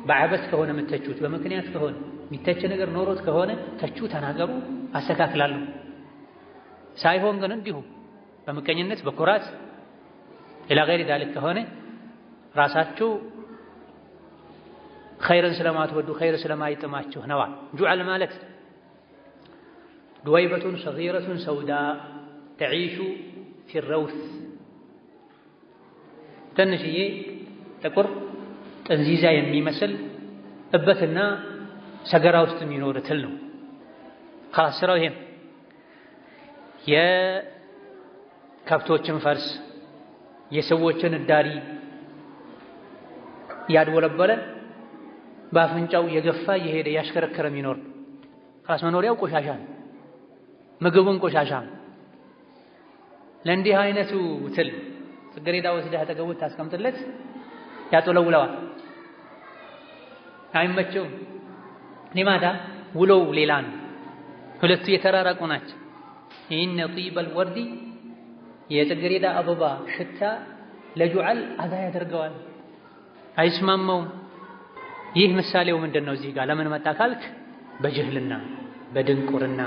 በዐበስ ከሆነ የምትተቹት በምክንያት ከሆነ የሚተች ነገር ኖሮት ከሆነ ተቹ፣ ተናገሩ፣ አስተካክላለሁ። ሳይሆን ግን እንዲሁ በምቀኝነት በኩራት ኢላ ገይሪ ዛሊክ ከሆነ ራሳችሁ ኸይርን ስለማትወዱ ኸይር ስለማይጥማችሁ ነዋ። ጁዓል ማለት ዱወይበቱን ሰጊረቱን ሰውዳ ተዒሹ ፊ ረውስ ትንሽዬ ጥቁር ጥንዚዛ የሚመስል እበትና ሰገራ ውስጥ የሚኖር ትል ነው። ስራው ይሄም የከብቶችን ፈርስ የሰዎችን እዳሪ ያድወለበለ በአፍንጫው የገፋ የሄደ ያሽከረከረ የሚኖር መኖሪያው ቆሻሻ ነው፣ ምግቡን ቆሻሻ ነው። ለእንዲህ አይነቱ ትል ጽጌረዳ ወስደህ አጠገቡት ታስቀምጥለት ያጦለውለዋል፣ አይመቸውም። ሊማዳ ውሎው ሌላ ነው። ሁለቱ የተራራቁ ናቸው። ኢነ ጢበል ወርዲ የጽጌረዳ አበባ ሽታ ለጁዓል አዛ ያደርገዋል፣ አይስማማውም። ይህ ምሳሌው ምንድን ነው? እዚህ ጋር ለምን መጣ ካልክ በጅህልና በድንቁርና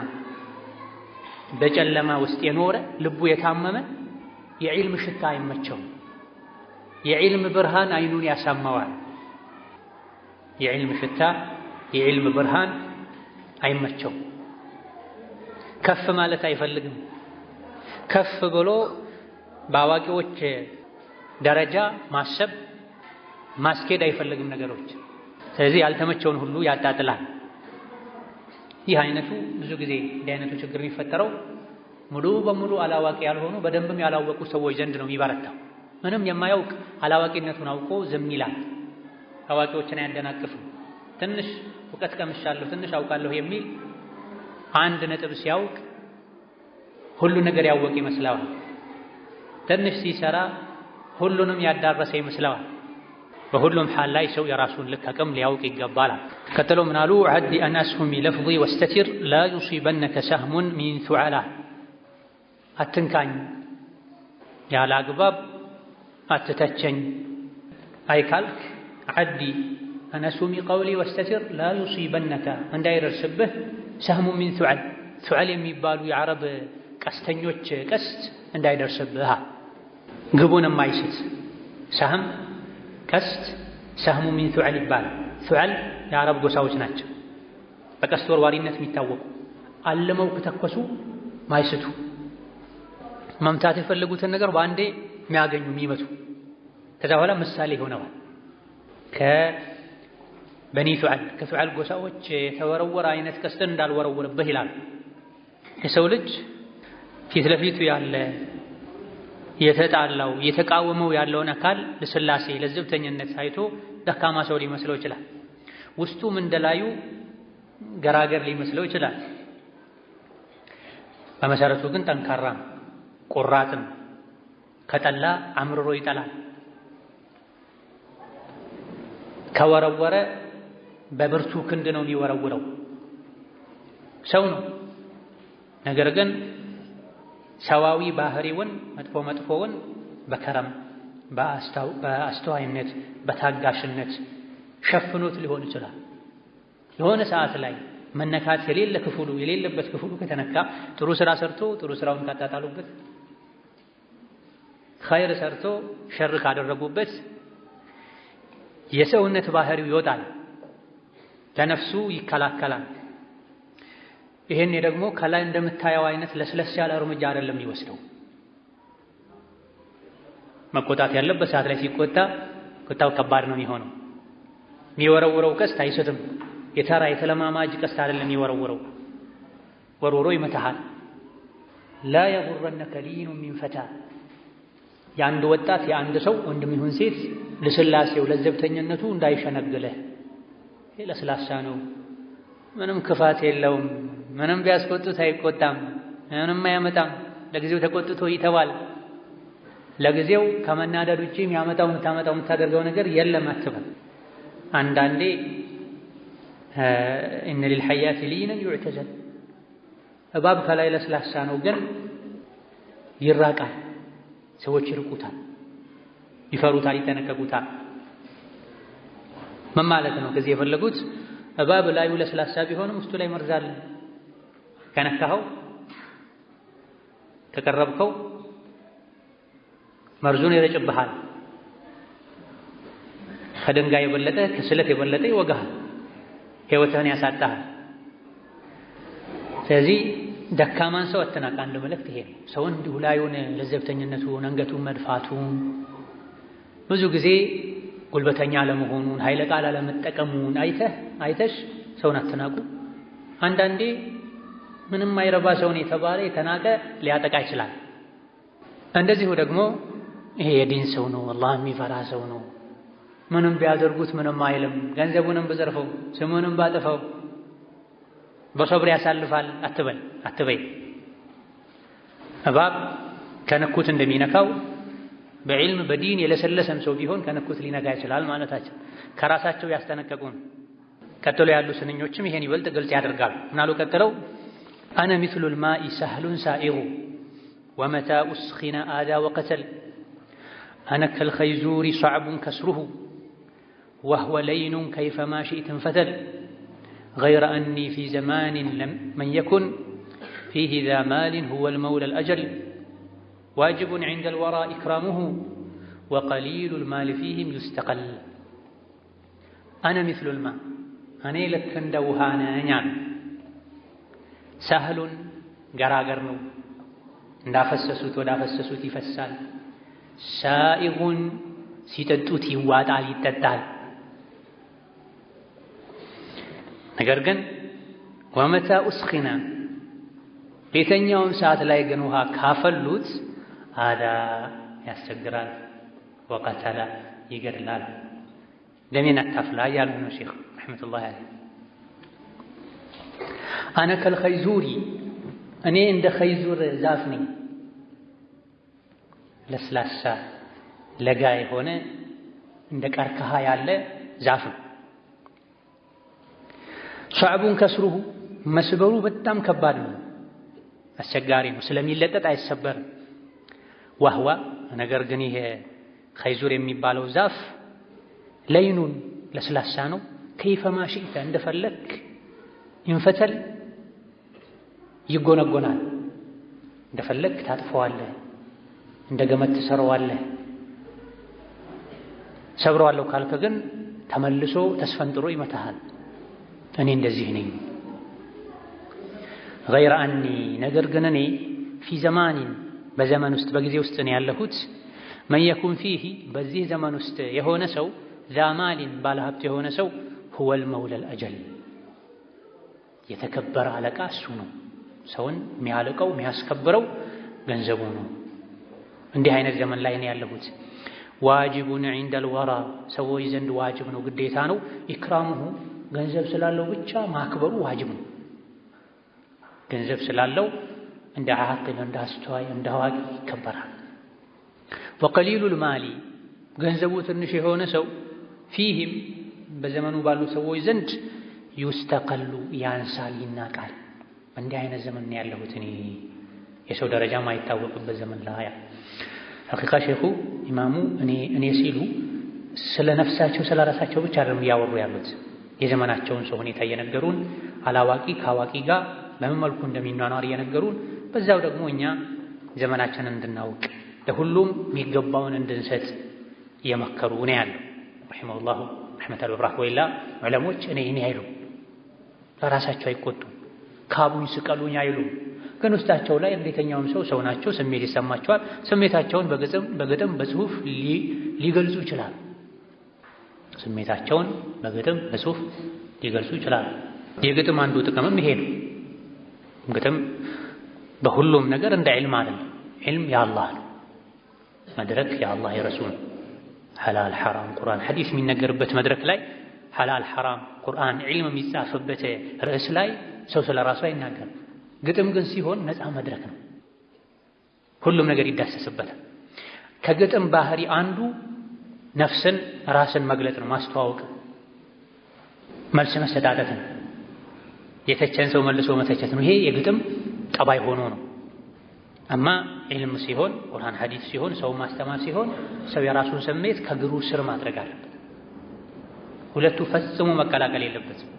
በጨለማ ውስጥ የኖረ ልቡ የታመመ የዒልም ሽታ አይመቸውም። የዒልም ብርሃን አይኑን ያሳማዋል። የዒልም ሽታ የዒልም ብርሃን አይመቸውም። ከፍ ማለት አይፈልግም። ከፍ ብሎ በአዋቂዎች ደረጃ ማሰብ ማስኬድ አይፈልግም ነገሮች። ስለዚህ ያልተመቸውን ሁሉ ያጣጥላል። ይህ አይነቱ ብዙ ጊዜ እንዲህ አይነቱ ችግር የሚፈጠረው ሙሉ በሙሉ አላዋቂ ያልሆኑ በደንብም ያላወቁ ሰዎች ዘንድ ነው የሚበረታው። ምንም የማያውቅ አላዋቂነቱን አውቆ ዝም ይላል። አዋቂዎችን አያደናቅፍም። ትንሽ እውቀት ቀምሻለሁ ትንሽ አውቃለሁ የሚል አንድ ነጥብ ሲያውቅ ሁሉ ነገር ያወቀ ይመስለዋል። ትንሽ ሲሰራ ሁሉንም ያዳረሰ ይመስለዋል። በሁሉም ሓል ላይ ሰው የራሱን ልክ አቅም ሊያውቅ ይገባል። ቀጥሎ ምን አሉ? ዐዲ አን አስሁሚ ለፍዚ ወስተቲር ላ ዩሲበነከ ሰህሙን ሚን ሱዓላ። አትንካኝ፣ ያለ አግባብ አትተቸኝ አይካልክ። ዐዲ አን አስሁሚ ቀውሊ ወስተቲር ላ ዩሲበነከ እንዳይደርስብህ ሰህሙን ሚን ሱዓል፣ ሱዓል የሚባሉ የዓረብ ቀስተኞች ቀስት እንዳይደርስብህ። ግቡን የማይስት ሰህም ቀስት ሰህሙ ሚን ሱዓል ይባላል። ሱዓል የአረብ ጎሳዎች ናቸው፣ በቀስት ወርዋሪነት የሚታወቁ አልመው ከተኮሱ ማይስቱ፣ መምታት የፈለጉትን ነገር በአንዴ የሚያገኙ የሚመቱ። ከዛ በኋላ ምሳሌ ሆነዋል። ከበኒ ሱዓል ከሱዓል ጎሳዎች የተወረወረ አይነት ቀስትን እንዳልወረወርብህ ይላሉ። የሰው ልጅ ፊት ለፊቱ ያለ የተጣላው የተቃወመው ያለውን አካል ለስላሴ ለዘብተኝነት አይቶ ደካማ ሰው ሊመስለው ይችላል። ውስጡም እንደላዩ ገራገር ሊመስለው ይችላል። በመሰረቱ ግን ጠንካራ ቆራጥም፣ ከጠላ አምርሮ ይጠላል። ከወረወረ በብርቱ ክንድ ነው የሚወረውረው። ሰው ነው። ነገር ግን ሰዋዊ ባህሪውን መጥፎውን በከረም በአስተዋይነት በታጋሽነት ሸፍኖት ሊሆን ይችላል። የሆነ ሰዓት ላይ መነካት የሌለበት ክፍሉ ከተነካ ጥሩ ስራ ሰርቶ ጥሩ ስራውን ካጣጣሉበት፣ ኸይር ሰርቶ ሸር ካደረጉበት የሰውነት ባህሪው ይወጣል፣ ለነፍሱ ይከላከላል። ይሄን ደግሞ ከላይ እንደምታየው አይነት ለስለስ ያለ እርምጃ አይደለም የሚወስደው። መቆጣት ያለበት ሰዓት ላይ ሲቆጣ ቁጣው ከባድ ነው የሚሆነው። የሚወረውረው ቀስት አይስትም። የተራ የተለማማጅ ቀስት አይደለም የሚወረውረው፣ ወርውሮ ይመታሃል። ላ የጉረነከ ሊኑ ሚን ፈታ። የአንድ ወጣት የአንድ ሰው ወንድም ይሁን ሴት ለስላሴው ለዘብተኝነቱ እንዳይሸነግልህ። ለስላሳ ነው፣ ምንም ክፋት የለውም፣ ምንም ቢያስቆጡት አይቆጣም፣ ምንም አያመጣም ለጊዜው ተቆጥቶ ይተዋል። ለጊዜው ከመናደድ ውጪ የምታደርገው ነገር የለም አትበል። አንዳንዴ ኢነ ሊልሐያት ሊነን ዩዕተዘል እባብ ከላይ ለስላሳ ነው፣ ግን ይራቃል። ሰዎች ይርቁታል፣ ይፈሩታል፣ ይጠነቀቁታል። ምን ማለት ነው? ከዚህ የፈለጉት እባብ ላዩ ለስላሳ ቢሆንም ውስጡ ላይ መርዝ አለ። ከነካኸው ከቀረብከው መርዙን ይረጭብሃል። ከድንጋይ የበለጠ ከስለት የበለጠ ይወጋሃል፣ ሕይወትህን ያሳጣሃል። ስለዚህ ደካማን ሰው አትናቅ። አንድ መልእክት ይሄ ነው። ሰውን እንዲሁ ላዩን ለዘብተኝነቱን አንገቱን መድፋቱን ብዙ ጊዜ ጉልበተኛ አለመሆኑን ኃይለ ቃል አለመጠቀሙን አይተሽ ሰውን አትናቁ። አንዳንዴ ምንም አይረባ ሰውን የተባለ የተናቀ ሊያጠቃ ይችላል። እንደዚሁ ደግሞ ይሄ የዲን ሰው ነው፣ አላህ የሚፈራ ሰው ነው፣ ምንም ቢያደርጉት ምንም አይልም፣ ገንዘቡንም ብዘርፈው ስሙንም ባጠፋው በሰብር ያሳልፋል አትበይ። እባብ ከነኩት እንደሚነካው በዕልም በዲን የለሰለሰም ሰው ቢሆን ከነኩት ሊነካ ይችላል ማለታችን ከራሳቸው ያስጠነቀቁን። ቀጥሎ ያሉ ስንኞችም ይሄን ይበልጥ ግልጽ ያደርጋሉ። ምናሉ ቀጥለው አነ ሚስሉል ማኢ ሰህሉን ሳኢሩ ወመታ ኡስኺነ አዳ ወቀተል አነ ከልኸይዙሪ ሷዕቡን ከስሩሁ ወህወ ለይኑን ከይፈማ ሽእትን ፈተል ገይረ አኒ ፊ ዘማንን መን የኩን ፊህ ዛ ማልን ሁወ ልመውላ ልአጀል ዋጅቡን ዐንደ ልወራ ኢክራሙሁ ወቀሊሉ ልማል ፊህም ዩስተቀል። አነ ሚስሉል ማ እኔ ልክ እንደ ውሃ ነኝ አሉ። ሳህሉን ገራገር ነው፣ እንዳፈሰሱት ወዳፈሰሱት ይፈሳል። ሳኢጉን ሲጠጡት ይዋጣል ይጠጣል። ነገር ግን ወመታ ኡስኺና ቤተኛውም ሰዓት ላይ ግን ውሃ ካፈሉት አዳ ያስቸግራል፣ ወቀተላ ይገድላል። ደሜን አታፍላ ያሉ ነው ሼኽ ረሕመቱላሂ ዐለይህ። አነ ከልኸይዙሪ እኔ እንደ ኸይዙር ዛፍ ነኝ፣ ለስላሳ ለጋ የሆነ እንደ ቀርከሃ ያለ ዛፍ ነው። ሷዕቡን ከስሩሁ መስበሩ በጣም ከባድ ነው፣ አስቸጋሪ ነው፣ ስለሚለጠጥ አይሰበርም። ዋህዋ ነገር ግን ይሄ ኸይዙር የሚባለው ዛፍ ለይኑን ለስላሳ ነው። ከይፈማ ሽእተ እንደፈለክ ይንፈተል ይጎነጎናል፣ እንደፈለክ ታጥፈዋለህ፣ እንደ ገመድ ትሰራዋለህ። ሰብረዋለሁ ካልከ ግን ተመልሶ ተስፈንጥሮ ይመታሃል። እኔ እንደዚህ ነኝ። ገይረ አኒ ነገር ግን እኔ ፊ ዘማኒን በዘመን ውስጥ በጊዜ ውስጥ ነው ያለሁት። መን የኩን ፊህ በዚህ ዘመን ውስጥ የሆነ ሰው ዛ ማሊን ባለሀብት የሆነ ሰው ሁወል መውለል አጀል የተከበረ አለቃ እሱ ነው። ሰውን የሚያልቀው የሚያስከብረው ገንዘቡ ነው። እንዲህ አይነት ዘመን ላይ ነው ያለሁት። ዋጅቡን ዒንደል ወራ ሰዎች ዘንድ ዋጅብ ነው፣ ግዴታ ነው። ኢክራሙሁ ገንዘብ ስላለው ብቻ ማክበሩ ዋጅብ ነው። ገንዘብ ስላለው እንደ ዓቂል እንደ አስተዋይ እንደ አዋቂ ይከበራል። ወቀሊሉል ማሊ ገንዘቡ ትንሽ የሆነ ሰው ፊህም በዘመኑ ባሉ ሰዎች ዘንድ ዩስተቀሉ ያንሳል፣ ይናቃል። እንዲህ አይነት ዘመን ነው ያለሁት እኔ። የሰው ደረጃ ማይታወቅበት ዘመን ላይ ሐቂቃ ሼኹ ኢማሙ እኔ ሲሉ ስለ ነፍሳቸው ስለ ራሳቸው ብቻ አይደለም እያወሩ ያሉት፣ የዘመናቸውን ሰው ሁኔታ እየነገሩን፣ አላዋቂ ከአዋቂ ጋር በምን መልኩ እንደሚኗኗር እየነገሩን፣ በዛው ደግሞ እኛ ዘመናችንን እንድናውቅ ለሁሉም የሚገባውን እንድንሰጥ እየመከሩ ነው ያለው ረሒመሁላሁ ረሕመተል ወበረካቱ። ወይላ ዑለሞች እኔ አይሉ ለራሳቸው አይቆጡም፣ ካቡኝ ስቀሉኝ አይሉም። ግን ውስጣቸው ላይ እንዴተኛውም ሰው ናቸው፣ ስሜት ይሰማቸዋል። ስሜታቸውን በግጥም በጽሁፍ ሊገልጹ ይችላል። ስሜታቸውን በግጥም በጽሁፍ ሊገልጹ ይችላል። የግጥም አንዱ ጥቅምም ይሄ ነው። ግጥም በሁሉም ነገር እንደ ዒልም አይደለም። ዒልም የአላህ ነው፣ መድረክ የአላህ የረሱል ሐላል ሐራም ቁርአን ሐዲስ የሚነገርበት መድረክ ላይ ሐላል ሐራም ቁርአን ዒልም የሚጻፍበት ርዕስ ላይ ሰው ስለ ራሱ አይናገርም። ግጥም ግን ሲሆን ነፃ መድረክ ነው። ሁሉም ነገር ይዳሰስበታል። ከግጥም ባህሪ አንዱ ነፍስን ራስን መግለጥ ነው፣ ማስተዋወቅ፣ መልስ መሰጣጠት ነው። የተቸን ሰው መልሶ መተቸት ነው። ይሄ የግጥም ጠባይ ሆኖ ነው። አማ ዒልም ሲሆን ቁርአን ሐዲስ ሲሆን ሰው ማስተማር ሲሆን ሰው የራሱን ስሜት ከግሩ ስር ማድረግ አለበት። ሁለቱ ፈጽሞ መቀላቀል የለበትም።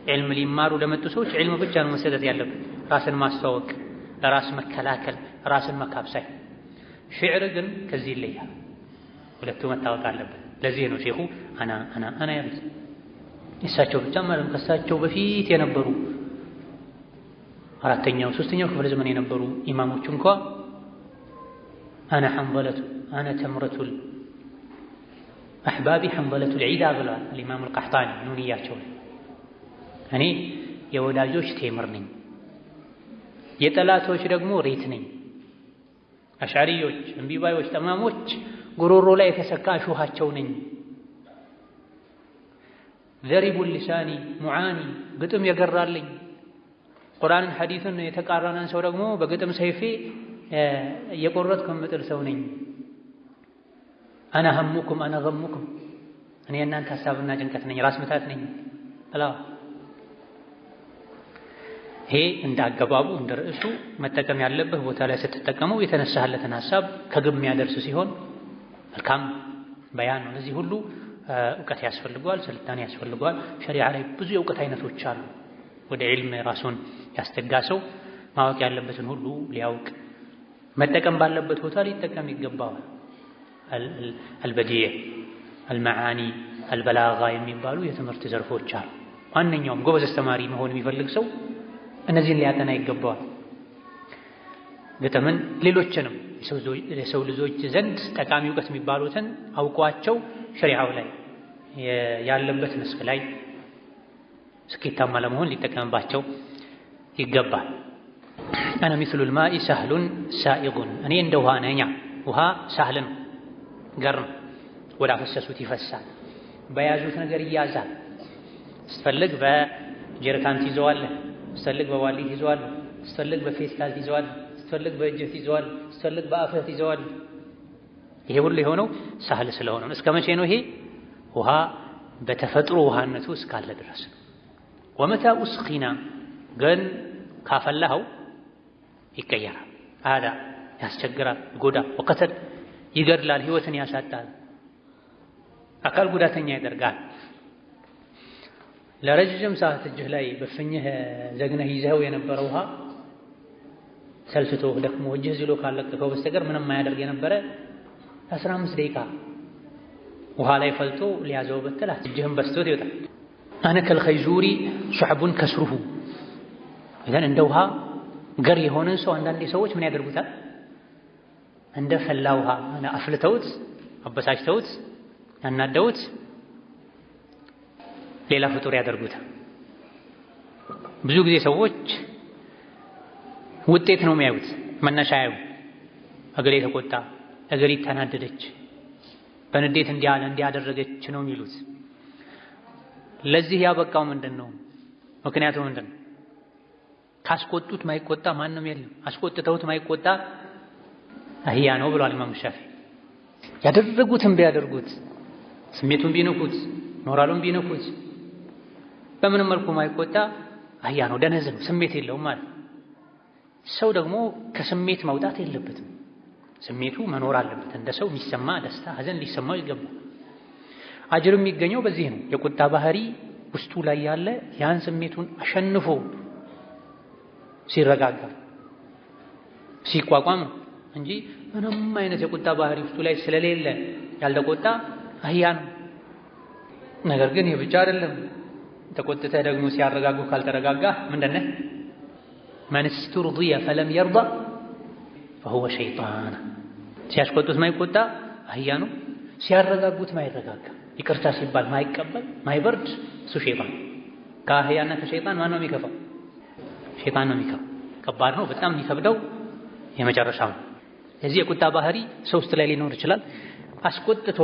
ዒልም ሊማሩ ለመጡ ሰዎች ዒልም ብቻ ነው መሰጠት ያለበት። ራስን ማስተዋወቅ፣ ለራስ መከላከል፣ ራስን መካብሳይ። ሽዕር ግን ከዚህ ይለያል። ሁለቱ መታወቅ አለበት። ለዚህ ነው ሼኹ አና ያሉት። እሳቸው ብቻ ማለት ከእሳቸው በፊት የነበሩ አራተኛው ሶስተኛው ክፍለ ዘመን የነበሩ ኢማሞች እንኳ አና ሐንበለቱ አና ተምረቱል አሕባቢ ሐንበለቱል ዒዳ ብለዋል ኢማም አልቀሕጣኒ ኑንያቸው። እኔ የወዳጆች ቴምር ነኝ፣ የጠላቶች ደግሞ ሬት ነኝ። አሽዓሪዮች፣ እምቢባዮች፣ ጠማሞች ጉሮሮ ላይ የተሰካ እሾሃቸው ነኝ። ዘሪቡ ሊሳኒ ሙዓኒ ግጥም የገራልኝ፣ ቁርአንን ሐዲስን የተቃረነን ሰው ደግሞ በግጥም ሰይፌ እየቆረጥኩ የምጥል ሰው ነኝ። አና ሀሙኩም አና ገሙኩም እኔ የእናንተ ሀሳብና ጭንቀት ነኝ፣ ራስ ምታት ነኝ አላ። ይሄ እንደ አገባቡ እንደ ርዕሱ መጠቀም ያለበት ቦታ ላይ ስትጠቀመው የተነሳህለትን ሀሳብ ከግብ የሚያደርስ ሲሆን መልካም በያን ነው። እነዚህ ሁሉ እውቀት ያስፈልገዋል፣ ስልጣኔ ያስፈልገዋል። ሸሪዓ ላይ ብዙ የእውቀት አይነቶች አሉ። ወደ ዒልም ራሱን ያስጠጋ ሰው ማወቅ ያለበትን ሁሉ ሊያውቅ መጠቀም ባለበት ቦታ ሊጠቀም ይገባዋል። አልበዲዕ፣ አልመዓኒ፣ አልበላጋ የሚባሉ የትምህርት ዘርፎች አሉ። ማንኛውም ጎበዝ አስተማሪ መሆን የሚፈልግ ሰው እነዚህን ሊያጠና ይገባዋል። ግጥምን፣ ሌሎችንም የሰው ልጆች ዘንድ ጠቃሚ እውቀት የሚባሉትን አውቋቸው ሸሪዓው ላይ ያለበት መስክ ላይ ስኬታማ ለመሆን ሊጠቀምባቸው ይገባል። አነ ሚስሉል ማኢ ሰህሉን ሳኢጉን እኔ እንደ ውሃ ነኝ። ውሃ ሳህል ነው፣ ገር ነው፣ ወደ አፈሰሱት ይፈሳል፣ በያዙት ነገር ይያዛል። ስትፈልግ በጀሪካን ትይዘዋለህ፣ ስትፈልግ በዋሊ ትይዘዋለህ፣ ስትፈልግ በፌስታል ትይዘዋለህ፣ ስትፈልግ በእጅህ ትይዘዋለህ፣ ስትፈልግ በአፍህ ትይዘዋለህ። ይሄ ሁሉ የሆነው ሳህል ስለሆነ ነው። እስከ መቼ ነው ይሄ? ውሃ በተፈጥሮ ውሃነቱ እስካለ ድረስ። ወመታ ኡስኺና ግን ካፈላኸው ይቀየራል፣ አዳ ያስቸግራል፣ ይጎዳል፣ ወቀተል ይገድላል፣ ህይወትን ያሳጣል፣ አካል ጉዳተኛ ያደርጋል። ለረጅም ሰዓት እጅህ ላይ በፍኝህ ዘግነህ ይዘኸው የነበረ ውሃ ሰልችቶ ደክሞ እጅህ ዝሎ ካለቀቀው በስተቀር ምንም ማያደርግ የነበረ 15 ደቂቃ ውሃ ላይ ፈልቶ ሊያዘው በተላ እጅህን በስቶት ይወጣል። አነ ከልኸይዙሪ ሱሕቡን ከስሩሁ ኢዘን እንደ ውሃ ገር የሆነን ሰው አንዳንዴ ሰዎች ምን ያደርጉታል? እንደ ፈላ ውሃ አፍልተውት አበሳጭተውት ያናደውት ሌላ ፍጡር ያደርጉታል። ብዙ ጊዜ ሰዎች ውጤት ነው የሚያዩት፣ መነሻ ያዩ። እገሌ ተቆጣ፣ እገሌ ተናደደች፣ በንዴት እንዲያለ እንዲያደረገች ነው የሚሉት። ለዚህ ያበቃው ምንድነው? ምክንያቱ ምንድነው? ካስቆጡት ማይቆጣ ማንም የለም። አስቆጥተውት ማይቆጣ አህያ ነው ብሏል ኢማም ሻፊዒ። ያደረጉትን ቢያደርጉት፣ ስሜቱን ቢነኩት፣ ሞራሉን ቢነኩት በምንም መልኩ ማይቆጣ አህያ ነው፣ ደነዝ ነው፣ ስሜት የለውም ማለት። ሰው ደግሞ ከስሜት መውጣት የለበትም። ስሜቱ መኖር አለበት። እንደ ሰው የሚሰማ ደስታ፣ ሐዘን ሊሰማው ይገባል። አጅር የሚገኘው በዚህ ነው። የቁጣ ባህሪ ውስጡ ላይ ያለ ያን ስሜቱን አሸንፎ ሲረጋጋ ሲቋቋም ነው እንጂ ምንም አይነት የቁጣ ባህሪ ውስጡ ላይ ስለሌለ ያልተቆጣ አህያ ነው። ነገር ግን ይህ ብቻ አይደለም። ተቆጥተህ ደግሞ ሲያረጋጉ ካልተረጋጋ ምንድነው? መን ስተርዲየ ፈለም የርዳ ፈሁወ ሸይጣን። ሲያስቆጡት ማይቆጣ አህያ ነው። ሲያረጋጉት ማይረጋጋ፣ ይቅርታ ሲባል ማይቀበል ማይበርድ እሱ ሸይጣን። ከአህያና ከሸይጣን ማን ነው የሚከፋው? ሸይጣን ነው የሚከፋው። ከባድ ነው፣ በጣም የሚከብደው የመጨረሻው ነው። የዚህ የቁጣ ባህሪ ሰው ውስጥ ላይ ሊኖር ይችላል። አስቆጥቶ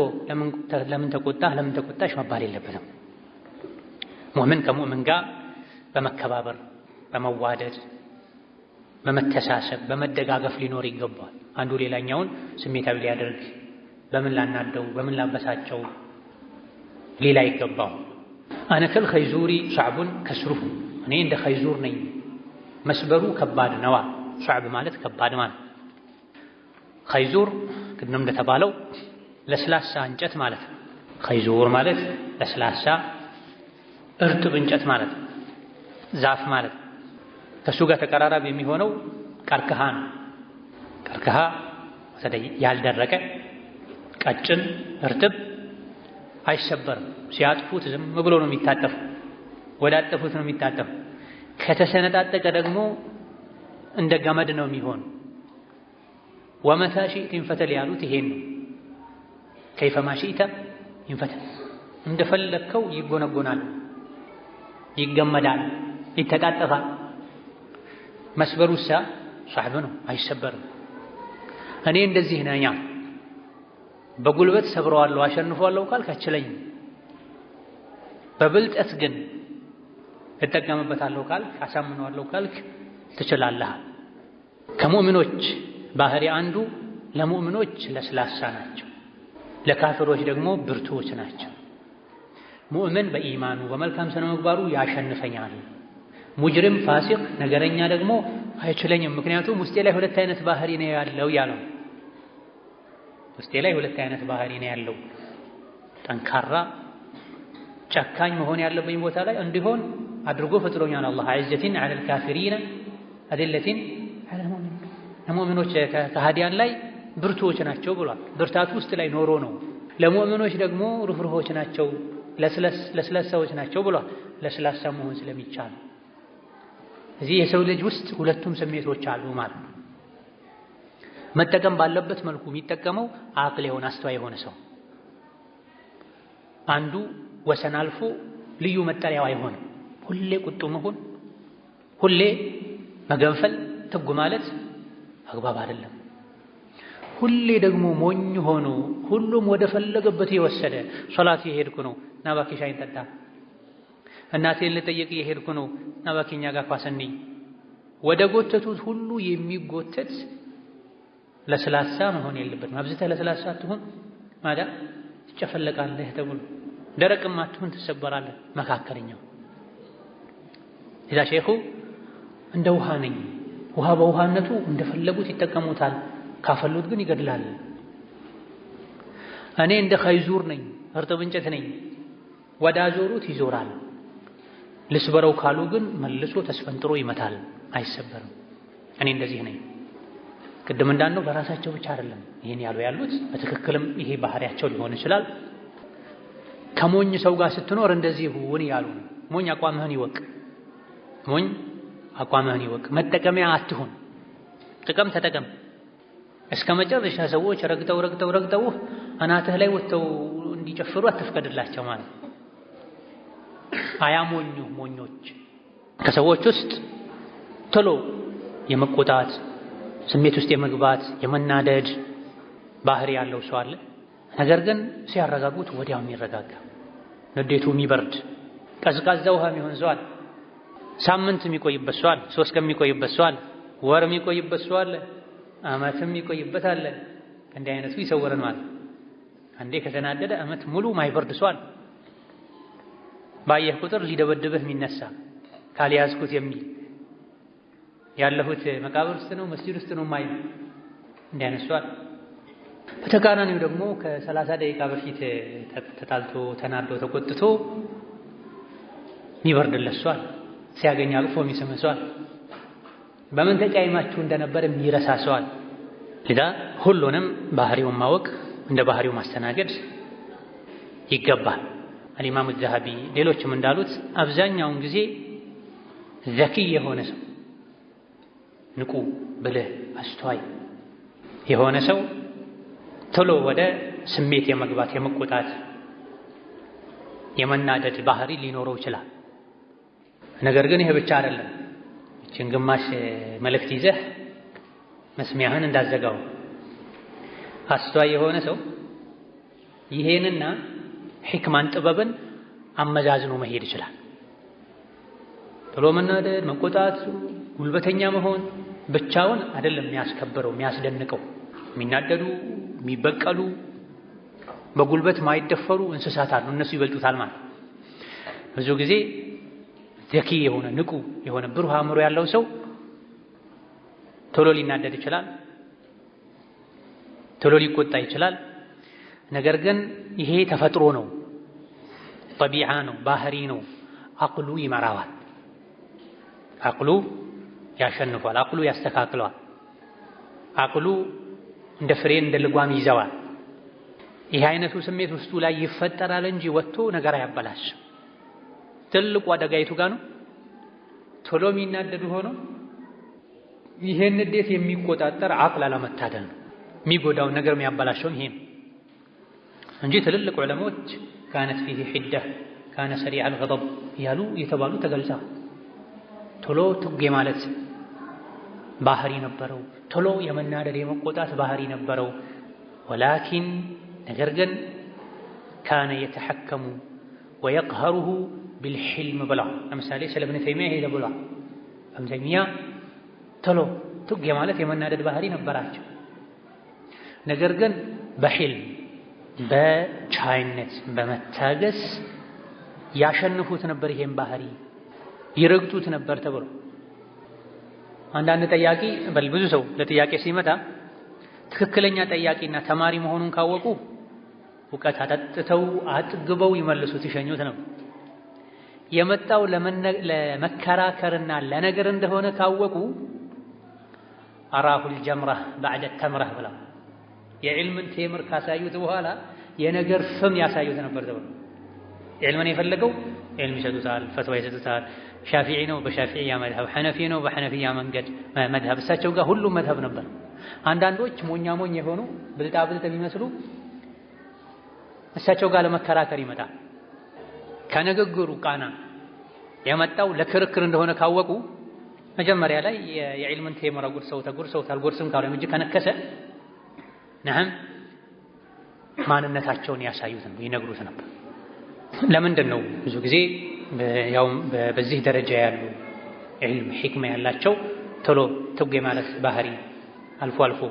ለምን ተቆጣህ ለምን ተቆጣሽ መባል የለበትም። ሙእምን ከሙእምን ጋር በመከባበር በመዋደድ በመተሳሰብ በመደጋገፍ ሊኖር ይገባል። አንዱ ሌላኛውን ስሜታዊ ሊያደርግ በምን ላናደው በምን ላበሳቸው ሌላ ይገባው። አነ ከልኸይዙሪ ሸዕቡን ከስሩሁ እኔ እንደ ኸይዙር ነኝ መስበሩ ከባድ ነዋ። ሸዕብ ማለት ከባድ ማለት ኸይዙር ቅድም እንደተባለው ለስላሳ እንጨት ማለት ነው። ኸይዙር ማለት ለስላሳ እርጥብ እንጨት ማለት ነው። ዛፍ ማለት ከሱ ጋር ተቀራራቢ የሚሆነው ቀርከሃ ነው። ቀርከሃ ያልደረቀ ቀጭን እርጥብ አይሰበርም። ሲያጥፉት ዝም ብሎ ነው የሚታጠፈው፣ ወዳጠፉት ነው የሚታጠፈው። ከተሰነጣጠቀ ደግሞ እንደ ገመድ ነው የሚሆን። ወመታ ሺእተ ይንፈተል ያሉት ይሄን ነው። ከይፈማ ሺእተ ይንፈተል እንደፈለግከው ይጎነጎናል፣ ይገመዳል፣ ይተቃጠፋል። መስበሩሳ ሸዕብ ነው፣ አይሰበርም። እኔ እንደዚህ ነኝ በጉልበት ሰብረዋለሁ አሸንፈዋለሁ ካልክ አችለኝም። በብልጠት ግን እጠቀምበታለሁ ካልክ አሳምነዋለሁ ካልክ ትችላለህ። ከሙእሚኖች ባህሪ አንዱ ለሙእሚኖች ለስላሳ ናቸው፣ ለካፊሮች ደግሞ ብርቱዎች ናቸው። ሙእምን በኢማኑ በመልካም ስነ ምግባሩ ያሸንፈኛል። ሙጅሪም ፋሲቅ ነገረኛ ደግሞ አይችለኝም፣ ምክንያቱም ውስጤ ላይ ሁለት አይነት ባህሪ ነው ያለው ያለው። ውስጤ ላይ ሁለት አይነት ባህሪ ነው ያለው። ጠንካራ ጨካኝ መሆን ያለብኝ ቦታ ላይ እንዲሆን አድርጎ ፈጥሮኛል አላህ። ዐዘቲን ዐለል ካፊሪን አዚለቲን ዐለል ሙእሚኒን። ለሙእሚኖች ከሃዲያን ላይ ብርቱዎች ናቸው ብሏል። ብርታቱ ውስጥ ላይ ኖሮ ነው። ለሙእሚኖች ደግሞ ሩህሩሆች ናቸው፣ ለስላሳዎች ናቸው ብሏል። ለስላሳ መሆን ስለሚቻል እዚህ የሰው ልጅ ውስጥ ሁለቱም ስሜቶች አሉ ማለት ነው። መጠቀም ባለበት መልኩ የሚጠቀመው አቅል የሆነ አስተዋይ የሆነ ሰው። አንዱ ወሰን አልፎ ልዩ መጠሪያው አይሆንም። ሁሌ ቁጡ መሆን፣ ሁሌ መገንፈል፣ ትጉ ማለት አግባብ አይደለም። ሁሌ ደግሞ ሞኝ ሆኖ ሁሉም ወደ ፈለገበት የወሰደ ሶላት የሄድኩ ነው ና እባክህ ሻይን ጠጣ፣ እናቴን ልጠይቅ የሄድኩ ነው ና እባክህ እኛ ጋር ኳስኒ፣ ወደ ጎተቱት ሁሉ የሚጎተት ለስላሳ መሆን የለበትም። አብዝተህ ለስላሳ አትሁን ማዳ ትጨፈለቃለህ ተብሎ፣ ደረቅም አትሁን ትሰበራለህ። መካከለኛው ኢዛ ሼኹ እንደ ውሃ ነኝ፣ ውሃ በውሃነቱ እንደፈለጉት ይጠቀሙታል፣ ካፈሉት ግን ይገድላል። እኔ እንደ ኸይዙር ነኝ፣ እርጥብ እንጨት ነኝ፣ ወዳዞሩት ይዞራል። ልስበረው ካሉ ግን መልሶ ተስፈንጥሮ ይመታል፣ አይሰበርም። እኔ እንደዚህ ነኝ። ቅድም እንዳልነው በራሳቸው ብቻ አይደለም ይሄን ያሉት በትክክልም ይሄ ባህሪያቸው ሊሆን ይችላል። ከሞኝ ሰው ጋር ስትኖር እንደዚህ ሁን ያሉ። ሞኝ አቋምህን ይወቅ፣ ሞኝ አቋምህን ይወቅ። መጠቀሚያ አትሁን። ጥቅም ተጠቀም እስከ መጨረሻ። ሰዎች ረግጠው አናትህ ላይ ወጥተው እንዲጨፍሩ አትፍቀድላቸው ማለት ነው። አያሞኙ ሞኞች። ከሰዎች ውስጥ ቶሎ የመቆጣት ስሜት ውስጥ የመግባት የመናደድ ባህሪ ያለው ሰው አለ። ነገር ግን ሲያረጋጉት ወዲያው የሚረጋጋ ንዴቱ የሚበርድ ቀዝቃዛ ውሃ የሚሆን ሰው አለ። ሳምንት የሚቆይበት ሰው አለ። 3 ቀን የሚቆይበት ሰው አለ። ወር የሚቆይበት ሰው አለ። ዓመትም የሚቆይበት አለ። እንዲህ አይነቱ ይሰወረን ማለት አንዴ ከተናደደ ዓመት ሙሉ ማይበርድ ሰው አለ። ባየህ ቁጥር ሊደበድብህ የሚነሳ ካልያዝኩት የሚል ያለሁት መቃብር ውስጥ ነው መስጂድ ውስጥ ነው ማይ እንዲያነሷል። በተቃራኒው ደግሞ ከ30 ደቂቃ በፊት ተጣልቶ ተናዶ ተቆጥቶ የሚበርድለሷል። ሲያገኝ አቅፎ የሚስመሷል። በምን ተጫይማችሁ እንደነበር የሚረሳሰዋል። ለዳ ሁሉንም ባህሪውን ማወቅ እንደ ባህሪው ማስተናገድ ይገባል። አልኢማሙ ዘሀቢ ሌሎችም እንዳሉት አብዛኛውን ጊዜ ዘኪ የሆነ ሰው ንቁ ብልህ አስተዋይ የሆነ ሰው ቶሎ ወደ ስሜት የመግባት የመቆጣት የመናደድ ባህሪ ሊኖረው ይችላል። ነገር ግን ይሄ ብቻ አይደለም። እችን ግማሽ መልእክት ይዘህ መስሚያህን እንዳዘጋው። አስተዋይ የሆነ ሰው ይሄንና ሕክማን ጥበብን አመዛዝኖ መሄድ ይችላል። ቶሎ መናደድ፣ መቆጣት፣ ጉልበተኛ መሆን ብቻውን አይደለም የሚያስከብረው የሚያስደንቀው። የሚናደዱ የሚበቀሉ በጉልበት ማይደፈሩ እንስሳት አሉ፣ እነሱ ይበልጡታል ማለት። ብዙ ጊዜ ዘኪ የሆነ ንቁ የሆነ ብሩህ አእምሮ ያለው ሰው ቶሎ ሊናደድ ይችላል፣ ቶሎ ሊቆጣ ይችላል። ነገር ግን ይሄ ተፈጥሮ ነው፣ ጠቢዓ ነው፣ ባህሪ ነው። አቅሉ ይመራዋል፣ አቅሉ ያሸንፏል፣ አቅሉ ያስተካክለዋል፣ አቅሉ እንደ ፍሬን እንደ ልጓም ይዘዋል። ይህ አይነቱ ስሜት ውስጡ ላይ ይፈጠራል እንጂ ወጥቶ ነገር አያበላሽም። ትልቁ አደጋ የቱ ጋር ነው? ቶሎ የሚናደዱ ሆኖ ይሄን ንዴት የሚቆጣጠር አቅል አለመታደል ነው። የሚጎዳውን ነገር የሚያበላሸውን ይሄ ነው እንጂ ትልልቅ ዑለሞች ካነት ፊህ ሒዳ ካነ ሰሪዕ አልገضብ ያሉ የተባሉ ተገልጸዋል። ቶሎ ትጌ ማለት ባህሪ ነበረው፣ ቶሎ የመናደድ የመቆጣት ባህሪ ነበረው። ወላኪን ነገር ግን ካነ የተሐከሙ ወየቅሀሩሁ ቢልሕልም ብላ ለምሳሌ ስለ እብን ተይሚያ ይሄ ብሏል። እብን ተይሚያ ቶሎ ትጌ ማለት የመናደድ ባህሪ ነበራቸው። ነገር ግን በሕልም በቻይነት በመታገስ ያሸንፉት ነበር። ይሄን ባህሪ ይረግጡት ነበር ተብሎ አንዳንድ ጠያቂ ብዙ ሰው ለጥያቄ ሲመጣ ትክክለኛ ጠያቂና ተማሪ መሆኑን ካወቁ እውቀት አጠጥተው አጥግበው ይመልሱት ይሸኙት ነው። የመጣው ለመከራከርና ለነገር እንደሆነ ካወቁ አራሁል ጀምረህ ባዕደ ተምረህ ብላ የዕልምን ቴምር ካሳዩት በኋላ የነገር ፍም ያሳዩት ነበር ተብሎ ዕልምን የፈለገው ዕልም ይሰጡታል፣ ፈትዋ ይሰጡታል። ሻፊዒ ነው በሻፊዒያ መድሀብ፣ ሐነፊ ነው በሐነፊያ መንገድ መድሀብ። እሳቸው ጋር ሁሉም መድሀብ ነበር። አንዳንዶች ሞኛ ሞኝ የሆኑ ብልጣብልጥ የሚመስሉ እሳቸው ጋር ለመከራከር ይመጣል። ከንግግሩ ቃና የመጣው ለክርክር እንደሆነ ካወቁ መጀመሪያ ላይ የዕልምን ቴምር ጉርሰውታል። አልጎርስም ካሉ እጅ ከነከሰ ነህም ማንነታቸውን ያሳዩት ነው ይነግሩት ነበር። ለምንድን ነው ብዙ ጊዜ ያው በዚህ ደረጃ ያሉ ዕልም ሕክማ ያላቸው ቶሎ ትጌ ማለት ባህሪ አልፎ አልፎ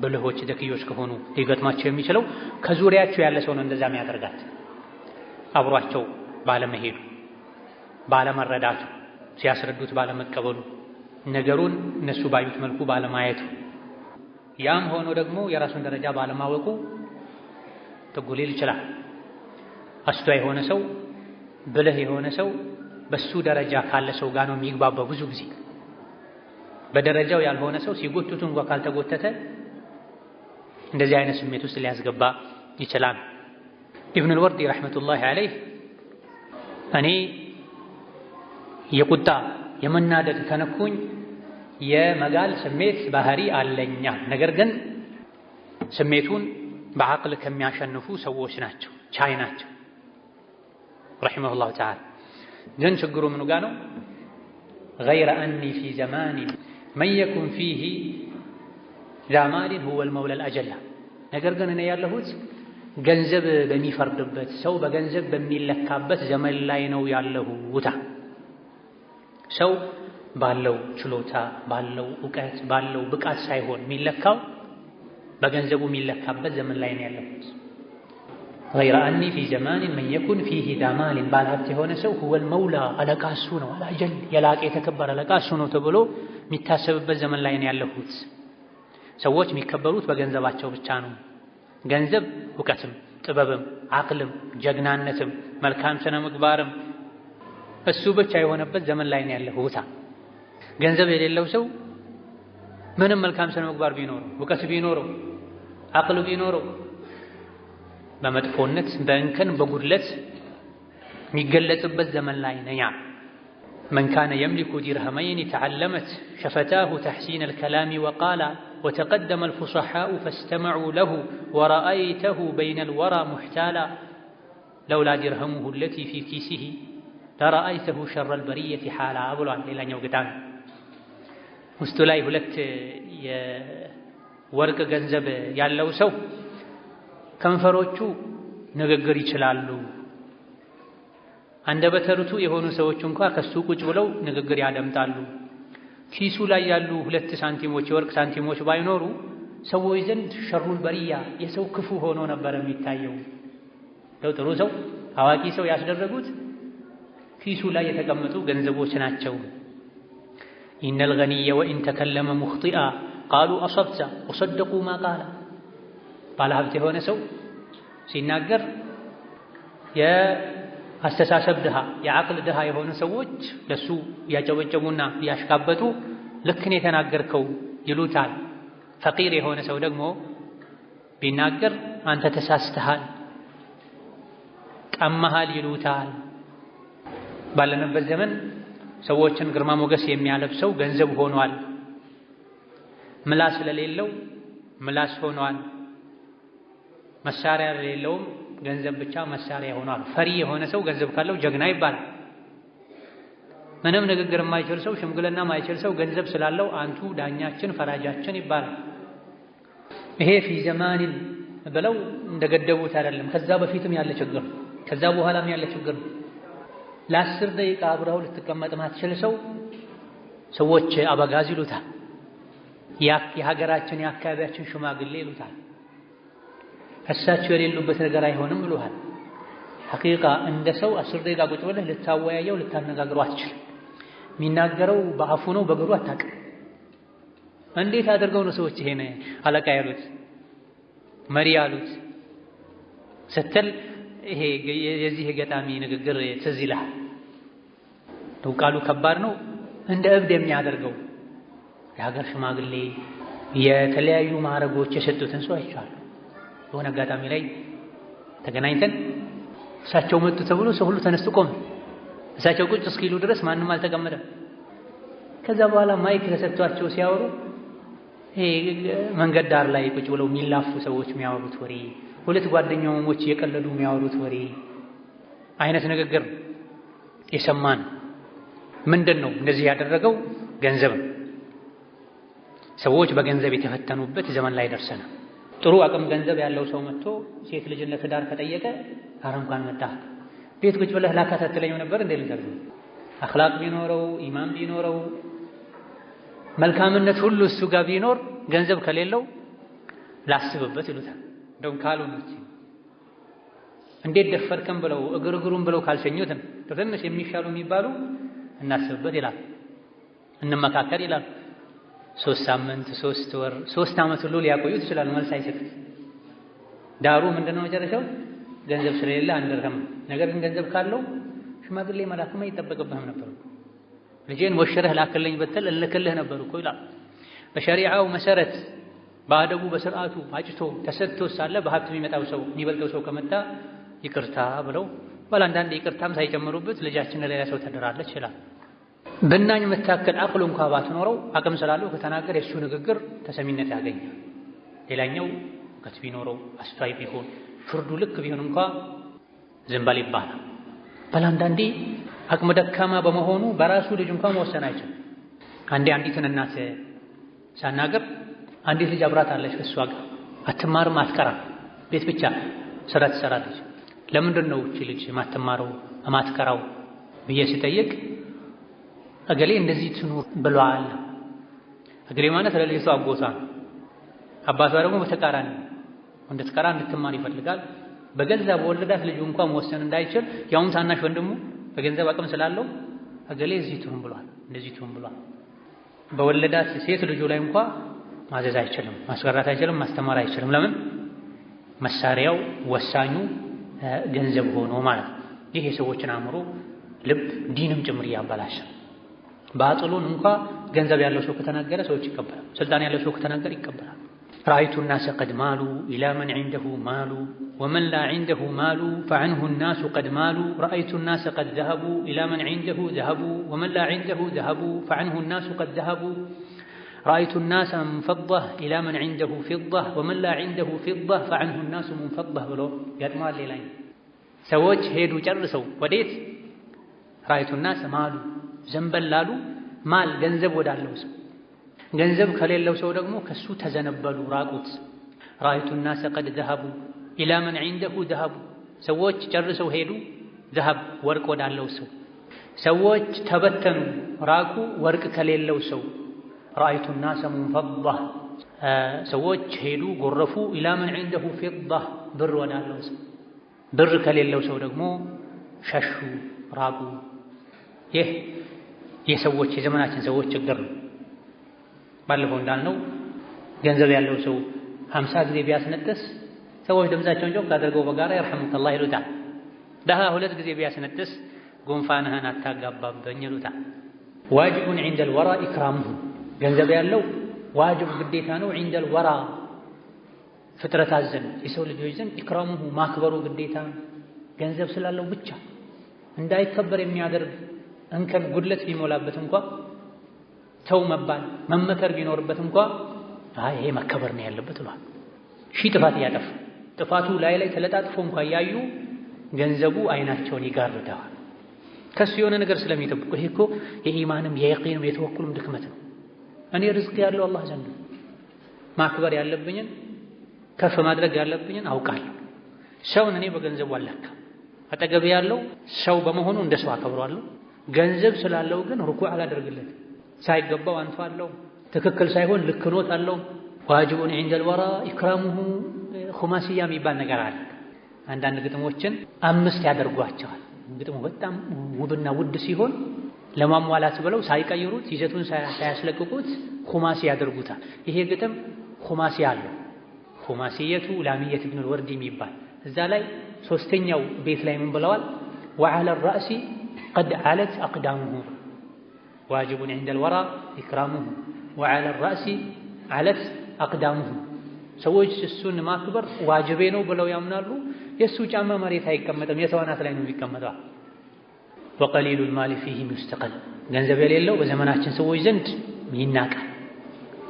ብልሆች ደክዮች ከሆኑ ሊገጥማቸው የሚችለው ከዙሪያቸው ያለ ሰው ነው እንደዛ የሚያደርጋት። አብሯቸው ባለመሄዱ፣ ባለመረዳቱ፣ ሲያስረዱት ባለመቀበሉ፣ ነገሩን እነሱ ባዩት መልኩ ባለማየቱ፣ ያም ሆኖ ደግሞ የራሱን ደረጃ ባለማወቁ ትጉ ሊል ይችላል። አስተዋይ የሆነ ሰው ብልህ የሆነ ሰው በሱ ደረጃ ካለ ሰው ጋር ነው የሚግባባው። ብዙ ጊዜ በደረጃው ያልሆነ ሰው ሲጎትቱ እንኳን ካልተጎተተ እንደዚህ አይነት ስሜት ውስጥ ሊያስገባ ይችላል። ኢብኑል ወርዲ ረሕመቱላሂ ዐለይህ እኔ የቁጣ የመናደድ ከነኩኝ የመጋል ስሜት ባህሪ አለኛ፣ ነገር ግን ስሜቱን በዐቅል ከሚያሸንፉ ሰዎች ናቸው፣ ቻይ ናቸው ረሒመሁላሁ ተዓላ። ግን ችግሩ ምኑ ጋ ነው? ገይረ አኒ ፊ ዘማኒን መን የኩን ፊህ ዛ ማሊን ሁወል መውለል አጀላ። ነገር ግን እኔ ያለሁት ገንዘብ በሚፈርድበት ሰው በገንዘብ በሚለካበት ዘመን ላይ ነው ያለሁት። ሰው ባለው ችሎታ ባለው እውቀት ባለው ብቃት ሳይሆን የሚለካው በገንዘቡ የሚለካበት ዘመን ላይ ነው ያለሁት። ገይረ አኒ ፊ ዘማኒን መን የኩን ፊህ ዛ ማሊን ባለሀብት የሆነ ሰው ሁወል መውላ አለቃ እሱ ነው፣ አልአጀል የላቀ የተከበረ አለቃ እሱ ነው ተብሎ የሚታሰብበት ዘመን ላይ ነው ያለሁት። ሰዎች የሚከበሩት በገንዘባቸው ብቻ ነው። ገንዘብ እውቀትም ጥበብም አቅልም ጀግናነትም መልካም ስነ ምግባርም እሱ ብቻ የሆነበት ዘመን ላይ ነው ያለሁት። ገንዘብ የሌለው ሰው ምንም መልካም ስነ ምግባር ቢኖረው እውቀት ቢኖረው አቅል ቢኖረው በመጥፎነት በእንከን በጉድለት የሚገለጽበት ዘመን ላይ ነኝ። መን ካነ የምሊኩ ዲርሃመይን ተዓለመት ሸፈታሁ ተሕሲን አልከላሚ ወቃላ ወተቀደመ አልፉሰሓኡ ፈስተመዑ ለሁ ወረአይተሁ በይነ አልወራ ሙሕታላ ለውላ ዲርሃሙሁ አለቲ ፊ ኪሲሂ ለረአይተሁ ሸረ አልበሪየቲ ሓላ ብሏል። ሌላኛው ግጣም ውስጡ ላይ ሁለት የወርቅ ገንዘብ ያለው ሰው ከንፈሮቹ ንግግር ይችላሉ። አንደበተ ርቱዕ የሆኑ ሰዎች እንኳ ከሱ ቁጭ ብለው ንግግር ያደምጣሉ። ኪሱ ላይ ያሉ 2 ሳንቲሞች የወርቅ ሳንቲሞች ባይኖሩ ሰዎች ዘንድ ሸሩል በሪያ የሰው ክፉ ሆኖ ነበር የሚታየው። ጥሩ ሰው አዋቂ ሰው ያስደረጉት ኪሱ ላይ የተቀመጡ ገንዘቦች ናቸው። ኢነል ገኒየ ወኢን ተከለመ ሙኽጢአ ቃሉ አሰብተ ወሰደቁ ማ ቃለ። ባለሀብት የሆነ ሰው ሲናገር የአስተሳሰብ ድሃ የዓቅል ድሃ የሆኑ ሰዎች ለሱ ያጨበጨቡና ያሽካበቱ ልክን የተናገርከው ይሉታል። ፈቂር የሆነ ሰው ደግሞ ቢናገር አንተ ተሳስተሃል ቀማሃል ይሉታል። ባለንበት ዘመን ሰዎችን ግርማ ሞገስ የሚያለብሰው ገንዘብ ሆኗል። ምላስ ስለሌለው ምላስ ሆኗል። መሳሪያ ስለሌለውም ገንዘብ ብቻ መሳሪያ ሆኗል። ፈሪ የሆነ ሰው ገንዘብ ካለው ጀግና ይባላል። ምንም ንግግር የማይችል ሰው ሽምግልና የማይችል ሰው ገንዘብ ስላለው አንቱ ዳኛችን ፈራጃችን ይባላል። ይሄ ፊ ዘማኒን ብለው እንደገደቡት አይደለም። ከዛ በፊትም ያለ ችግር ከዛ በኋላም ያለ ችግር። ለ10 ደቂቃ አብረው ልትቀመጥ ማትችል ሰው ሰዎች አበጋዝ ይሉታል። የሀገራችን የአካባቢያችን ሽማግሌ ይሉታል። እሳቸው የሌሉበት ነገር አይሆንም ብለዋል። ሐቂቃ እንደ ሰው 10 ደቂቃ ቁጭ ብለህ ልታወያየው ልታነጋግረው አትችልም። የሚናገረው በአፉ ነው በእግሩ አታውቅም። እንዴት አድርገው ነው ሰዎች ይሄን አለቃ ያሉት መሪ ያሉት ስትል ይሄ የዚህ ገጣሚ ንግግር ትዝ ይልሃል። ቃሉ ከባድ ነው። እንደ እብድ የሚያደርገው የሀገር ሽማግሌ የተለያዩ ማዕረጎች የሰጡትን ሰው አይቻሉ። የሆነ አጋጣሚ ላይ ተገናኝተን እሳቸው መጡ ተብሎ ሰው ሁሉ ተነስቶ ቆመ። እሳቸው ቁጭ እስኪሉ ድረስ ማንም አልተቀመጠም። ከዛ በኋላ ማይክ ተሰጥቷቸው ሲያወሩ መንገድ ዳር ላይ ቁጭ ብለው የሚላፉ ሰዎች የሚያወሩት ወሬ፣ 2 ጓደኛሞች እየቀለዱ የሚያወሩት ወሬ አይነት ንግግር የሰማን። ምንድን ነው እንደዚህ ያደረገው? ገንዘብ። ሰዎች በገንዘብ የተፈተኑበት ዘመን ላይ ደርሰናል። ጥሩ አቅም ገንዘብ ያለው ሰው መጥቶ ሴት ልጅን ለትዳር ከጠየቀ ኧረ እንኳን መጣህ ቤት ቁጭ ብለህ ላካታትለኝ ነበር እንዴ ልንገርህ። አኽላቅ ቢኖረው ኢማን ቢኖረው መልካምነት ሁሉ እሱ ጋር ቢኖር ገንዘብ ከሌለው ላስብበት ይሉታል። እንደውም ካሉት እንዴት ደፈርከን ብለው እግሩን ብለው ካልሸኙት ትንሽ የሚሻሉ የሚባሉ እናስብበት ይላል፣ እንመካከር ይላል። 3 ሳምንት 3 ወር 3 ዓመት ሁሉ ሊያቆዩት ይችላል። መልስ አይሰጡት። ዳሩ ምንድነው መጨረሻው? ገንዘብ ስለሌለ አንደርህም። ነገር ግን ገንዘብ ካለው ሽማግሌ መላክማ ይጠበቅብህም ነበር። ልጄን ወሽረህ ላክልኝ ብትል እልክልህ ነበር እኮ ይላል። በሸሪዓው መሰረት በአደቡ በስርዓቱ አጭቶ ተሰጥቶ ሳለ በሀብት የሚመጣው ሰው የሚበልጠው ሰው ከመጣ ይቅርታ ብለው አንዳንድ ይቅርታም ሳይጨምሩበት ልጃችን ለሌላ ሰው ተደራለች ይላል። ብናኝ መታከል አቅሉ እንኳን ባትኖረው አቅም ስላለው ከተናገር የሱ ንግግር ተሰሚነት ያገኛል። ሌላኛው እውቀት ቢኖረው አስተዋይ ቢሆን ፍርዱ ልክ ቢሆን እንኳን ዝም በል ይባላል። አንዳንዴ አቅመ ደካማ በመሆኑ በራሱ ልጅ እንኳን መወሰን አይችልም። አንዲትን እናት ሳናገር አንዲት ልጅ አብራት አለች ከሷ ጋር አትማርም አትቀራም ቤት ብቻ ስራ ትሰራለች። ለምንድን ነው እቺ ልጅ ማትማረው ማትቀራው ብዬ ስጠይቅ እገሌ እንደዚህ ትኑር ብሏል። እገሌ ማለት ለልጅቷ አጎቷ ነው። አባቷ ደግሞ በተቃራኒ እንድትቀራ እንድትማር ይፈልጋል። በገዛ በወለዳት ልጁ እንኳን መወሰን እንዳይችል ያውም ታናሽ ወንድሙ በገንዘብ አቅም ስላለው እገሌ እዚህ ትሁን ብሏል እንደዚህ ትሁን ብሏል። በወለዳት ሴት ልጁ ላይ እንኳን ማዘዝ አይችልም፣ ማስቀራት አይችልም፣ ማስተማር አይችልም። ለምን? መሳሪያው ወሳኙ ገንዘብ ሆኖ ማለት ነው። ይህ የሰዎችን አእምሮ ልብ ዲንም ጭምር ያበላሻ። ባጥሉን እንኳን ገንዘብ ያለው ሰው ከተናገረ ሰዎች ይቀበላል። ስልጣን ያለው ሰው ከተናገረ ይቀበላል። رأيت الناس قد مالوا إلى من عنده مال ومن لا عنده مال فعنه الناس قد مالوا رأيت الناس قد ذهبوا إلى من عنده ذهبوا ومن لا عنده ذهبوا فعنه الناس قد ذهبوا رأيت الناس منفضة إلى من عنده فضة ومن لا عنده فضة فعنه الناس منفضة بلو يدمال ليلين سووج هيدو جرسوا وديت رأيت الناس مالوا زنبل لالو مال ገንዘብ ወዳለው ሰው ገንዘብ ከሌለው ሰው ደግሞ ከሱ ተዘነበሉ ራቁት። رأيت الناس قد ذهبوا إلى من عنده ذهبوا ሰዎች ጨርሰው ሄዱ ذهب ወርቅ ወዳለው ሰው። ሰዎች ተበተኑ ራቁ ወርቅ ከሌለው ሰው رأيت الناس منفضة ሰዎች ሄዱ ጎረፉ ኢላ መን عنده فضة ብር ወዳለው ሰው ብር ከሌለው ሰው ደግሞ ሸሹ ራቁ። ይህ የሰዎች የዘመናችን ሰዎች ችግር ነው። ባለፈው እንዳልነው ገንዘብ ያለው ሰው 50 ጊዜ ቢያስነጥስ ሰዎች ድምፃቸውን ጮክ አድርገው በጋራ ይርሐሙከላህ ይሉታል። ደሃ 2 ጊዜ ቢያስነጥስ ጉንፋንህን አታጋባብኝ ይሉታል። ዋጅቡን عند الورى إكرامه ገንዘብ ያለው ዋጅብ ግዴታ ነው። عند الورى ፍጥረታት ዘንድ የሰው ልጆች ዘንድ ኢክራሙሁ ማክበሩ ግዴታ ነው። ገንዘብ ስላለው ብቻ እንዳይከበር የሚያደርግ እንከን ጉድለት ቢሞላበት እንኳ ተው መባል መመከር ቢኖርበት እንኳ ይሄ መከበር ነው ያለበት ብሏል። ሺህ ጥፋት ያጠፋ ጥፋቱ ላይ ተለጣጥፎ እንኳ ያዩ ገንዘቡ አይናቸውን ይጋርዳል። ከሱ የሆነ ነገር ስለሚጠብቁ ይሄ እኮ የኢማንም የየቂንም የተወኩልም ድክመት ነው። እኔ ርዝቅ ያለው አላህ ዘንድ ማክበር ያለብኝን ከፍ ማድረግ ያለብኝን አውቃለሁ። ሰውን እኔ በገንዘቡ አላካም። አጠገብ ያለው ሰው በመሆኑ እንደ ሰው አከብረዋለሁ። ገንዘብ ስላለው ግን ሩኩዕ አላደርግለት ሳይገባው አንቷለሁ። ትክክል ሳይሆን ልክኖት አለው። ዋጅቡን عند الورى إكرامه ኹማሲያ የሚባል ነገር አለ። አንዳንድ ግጥሞችን 5 ያደርጓቸዋል። ግጥሙ በጣም ውብና ውድ ሲሆን ለማሟላት ብለው ሳይቀይሩት ይዘቱን ሳያስለቅቁት ኹማሲ ያደርጉታል። ይሄ ግጥም ኹማሲያ አለው። ኹማሲየቱ ላሚየት ኢብኑ አልወርዲ የሚባል እዛ ላይ ሶስተኛው ቤት ላይ ምን ብለዋል? وعلى الرأس قد علت أقدامه واجب عند الورى إكرامه وعلى الرأس علت أقدامه ሰዎች እሱን ማክበር ዋጅቤ ነው ብለው ያምናሉ። የሱ ጫማ መሬት አይቀመጥም፣ የተዋናት ላይ ነው የሚቀመጠው። وقليل المال فيه مستقل ገንዘብ የሌለው በዘመናችን ሰዎች ዘንድ ይናቃል፣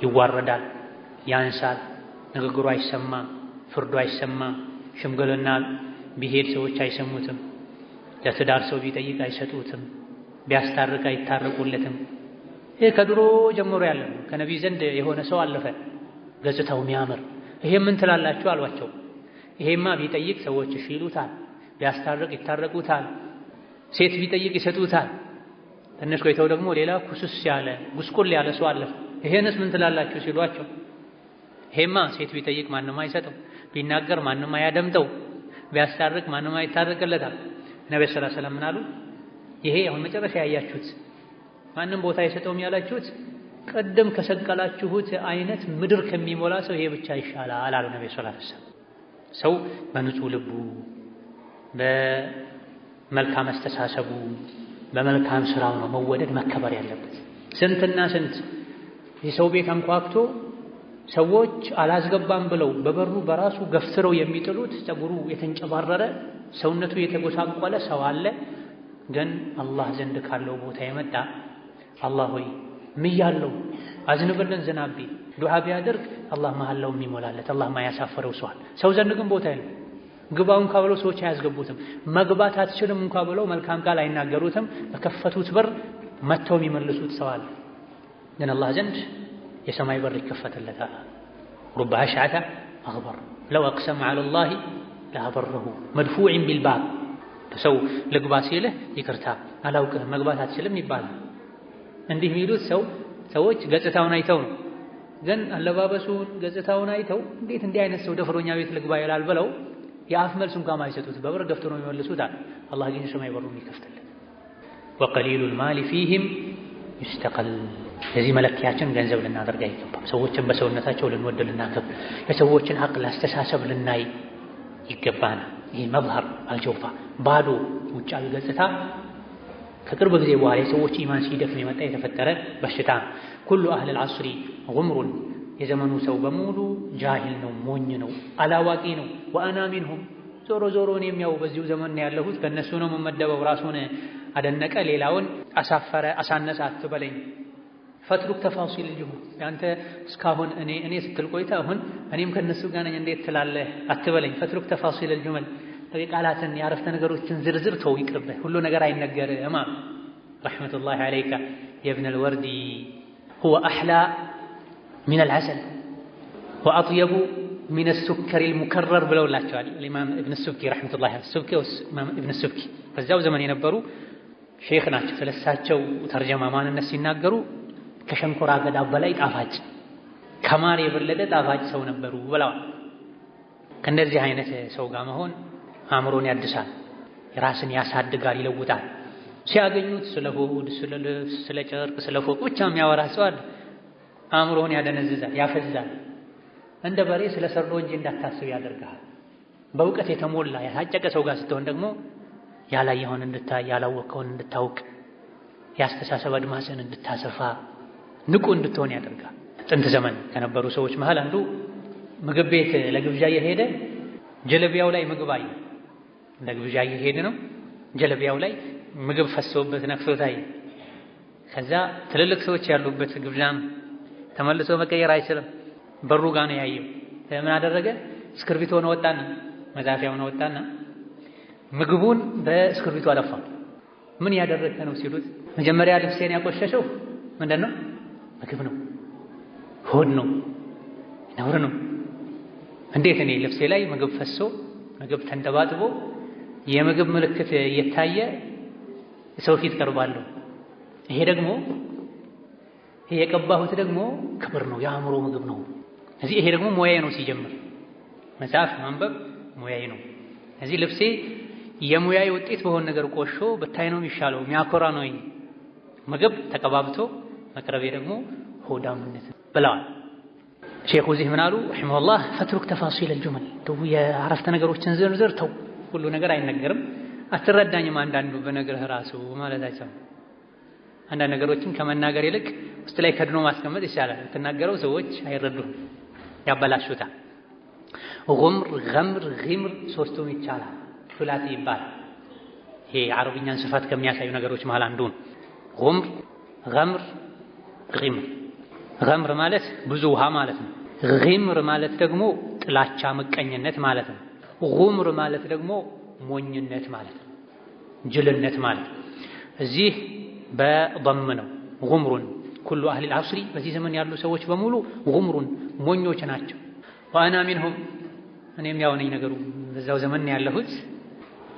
ይዋረዳል፣ ያንሳል፣ ንግግሩ አይሰማ፣ ፍርዱ አይሰማ፣ ሽምግልና ቢሄድ ሰዎች አይሰሙትም፣ ለትዳር ሰው ቢጠይቅ አይሰጡትም፣ ቢያስታርቅ አይታረቁለትም። ይሄ ከድሮ ጀምሮ ያለ ነው። ከነቢይ ዘንድ የሆነ ሰው አለፈ ገጽታው የሚያምር ይሄ ምን ትላላችሁ አሏቸው። ይሄማ ቢጠይቅ ሰዎች እሺ ይሉታል፣ ቢያስታርቅ ይታረቁታል፣ ሴት ቢጠይቅ ይሰጡታል። ትንሽ ቆይተው ደግሞ ሌላ ኩስስ ያለ ጉስቁል ያለ ሰው አለፈ። ይሄንስ ምን ትላላችሁ ሲሏቸው ይሄማ ሴት ቢጠይቅ ማንም አይሰጠው፣ ቢናገር ማንም አያደምጠው፣ ቢያስታርቅ ማንም አይታረቅለታል። ነብዩ ሰለላሁ ዐለይሂ ወሰለም ምን አሉ? ይሄ አሁን መጨረሻ ያያችሁት ማንም ቦታ አይሰጠውም ያላችሁት ቀደም ከሰቀላችሁት አይነት ምድር ከሚሞላ ሰው ይሄ ብቻ ይሻላል አሉ ነብዩ ሰለላሁ ዐለይሂ ወሰለም። ሰው በንጹህ ልቡ በመልካም አስተሳሰቡ በመልካም ስራው ነው መወደድ መከበር ያለበት። ስንትና ስንት የሰው ቤት አንኳኩቶ ሰዎች አላስገባም ብለው በበሩ በራሱ ገፍትረው የሚጥሉት ፀጉሩ የተንጨባረረ ሰውነቱ የተጎሳቆለ ሰው አለ። ግን አላህ ዘንድ ካለው ቦታ የመጣ አላህ ሆይ ምያለው አዝንብልን ዝናብ ዱዓ ቢያደርግ አላህ መሐላው የሚሞላለት አላህ ማያሳፈረው ሰው ዘንድ ግን ቦታ የለም። ግባው እንኳ ብለው ሰዎች አያስገቡትም። መግባት አትችልም እንኳ ብለው መልካም ቃል አይናገሩትም። በከፈቱት በር መተው የሚመልሱት ሰው አለ። ግን አላህ ዘንድ የሰማይ በር ይከፈትለታል። رب أشعث أغبر لو أقسم على الله لأبره مدفوع بالباب ሰው ልግባ ሲልህ ይቅርታ አላውቅህም መግባት አትችልም ይባላል። እንዲህ የሚሉት ሰዎች ገጽታውን አይተው ነው። ግን አለባበሱን ገጽታውን አይተው እንዴት እንዲህ አይነት ሰው ደፍሮኛ ቤት ልግባ ይላል ብለው የአፍ መልስ እንኳን ማይሰጡት በበር ገፍቶ ነው የሚመልሱታል። አላህ ግን ሰማይ በሩን ይከፍታል። وقليل المال فيهم يستقل ለዚህ መለኪያችን ገንዘብ ልናደርግ አይገባም። ሰዎችን በሰውነታቸው ልንወድ ልናከብር፣ የሰዎችን አቅል አስተሳሰብ ልናይ ይገባናል። ይህ መብህር አልጀውፋ ባዶ ውጫዊ ገጽታ ከቅርብ ጊዜ በኋላ የሰዎች ኢማን ሲደክም የመጣ የተፈጠረ በሽታ። ኩሉ አህል العصر غمر የዘመኑ ሰው በሙሉ ጃሂል ነው፣ ሞኝ ነው፣ አላዋቂ ነው። ወአና ሚንሁም ዞሮ እኔ የሚያው በዚሁ ዘመን ያለሁት ከነሱ ነው የምመደበው። ራሱን አደነቀ፣ ሌላውን አሳፈረ፣ አሳነሰ አትበለኝ። ፈትሩክ ተፋሲል الجهود ያንተ እስካሁን እኔ ስትል ቆይታ አሁን እኔም ከነሱ ጋር ነኝ እንዴት ትላለህ አትበለኝ። ፈትሩክ ተፋሲል الجمل ቃላትን ያረፍተ ነገሮችን ዝርዝር ተው ይቅርብህ። ሁሉ ነገር አይነገርም። ረሕመቱላሂ ዐለይከ የኢብኑ አልወርዲ هو أحلى من العسل وأطيب من السكر المكرر ብለውላቸዋል الإمام ابن السبكي ረሕመቱላሂ ዐለይሂ السبكي والإمام ابن السبكي በዛው ዘመን የነበሩ ሼኽ ናቸው። ስለሳቸው ተርጀማ ማንነት ሲናገሩ ከሸንኮራ አገዳ በላይ ጣፋጭ ከማር የበለጠ ጣፋጭ ሰው ነበሩ ብለዋል። ከእንደዚህ አይነት ሰው ጋር መሆን አእምሮን ያድሳል፣ ራስን ያሳድጋል፣ ይለውጣል። ሲያገኙት ስለ ሆድ፣ ስለ ልብስ፣ ስለ ጨርቅ፣ ስለ ፎቅ ብቻ የሚያወራ ሰው አለ። አእምሮን ያደነዝዛል፣ ያፈዛል። እንደ በሬ ስለ ሰርዶ እንጂ እንዳታስብ ያደርግሃል። በእውቀት የተሞላ ያታጨቀ ሰው ጋር ስትሆን ደግሞ ያላየኸውን እንድታይ፣ ያላወቅኸውን እንድታውቅ፣ ያስተሳሰብ አድማስን እንድታሰፋ፣ ንቁ እንድትሆን ያደርጋል። ጥንት ዘመን ከነበሩ ሰዎች መሃል አንዱ ምግብ ቤት ለግብዣ እየሄደ ጀለቢያው ላይ ምግብ አየ። ለግብዣ እየሄደ ነው፣ ጀለቢያው ላይ ምግብ ፈሶበት ነክቶታል። ከዛ ትልልቅ ሰዎች ያሉበት ግብዣም ተመልሶ መቀየር አይችልም። በሩ ጋር ነው ያየው። ምን አደረገ? እስክርቢቶውን ወጣና መዛፊያውን ወጣና ምግቡን በእስክርቢቶ አለፋ። ምን ያደረከ ነው ሲሉት መጀመሪያ ልብሴን ያቆሸሸው ምንድነው? ምግብ ነው፣ ሆድ ነው፣ ነውር ነው። እንዴት እኔ ልብሴ ላይ ምግብ ፈሶ ምግብ ተንጠባጥቦ የምግብ ምልክት እየታየ ሰው ፊት ቀርባለሁ? ይሄ ደግሞ የቀባሁት ደግሞ ክብር ነው፣ የአእምሮ ምግብ ነው። እዚህ ይሄ ደግሞ ሙያዬ ነው። ሲጀምር መጽሐፍ ማንበብ ሙያዬ ነው። እዚህ ልብሴ የሙያዬ ውጤት በሆነ ነገር ቆሾ በታይ ነው የሚሻለው፣ የሚያኮራ ነው። ምግብ ተቀባብቶ መቅረቤ ደግሞ ሆዳምነት ብለዋል ሼኹ። እዚህ ምን አሉ ረሒመሁላህ? ፈትሩክ ተፋሲል አልጁመል፣ ተው የአረፍተ ነገሮችን ዝርዝር ተው። ሁሉ ነገር አይነገርም፣ አትረዳኝም አንዳንዱ በነገርህ ራሱ ማለታቸው። አንዳንድ ነገሮችን ከመናገር ይልቅ ውስጥ ላይ ከድኖ ማስቀመጥ ይሻላል። የምትናገረው ሰዎች አይረዱም፣ ያበላሹታል። ጉምር፣ ገምር፣ ጊምር ሶስቱም ይቻላል፣ ሱላሲ ይባላል። ይሄ የዓረብኛን ስፋት ከሚያሳዩ ነገሮች መሃል አንዱ ነው። ጉምር፣ ገምር፣ ጊምር። ገምር ማለት ብዙ ውሃ ማለት ነው። ጊምር ማለት ደግሞ ጥላቻ፣ ምቀኝነት ማለት ነው። ጉምር ማለት ደግሞ ሞኝነት ማለት ነው፣ ጅልነት ማለት ነው። እዚህ በضም ነው። ጉምሩን ኩሉ አህሊ አልዐስሪ፣ በዚህ ዘመን ያሉ ሰዎች በሙሉ ጉምሩን ሞኞች ናቸው። ወአና ሚንሁም፣ እኔም ያው ነኝ። ነገሩ በዛው ዘመን ያለሁት።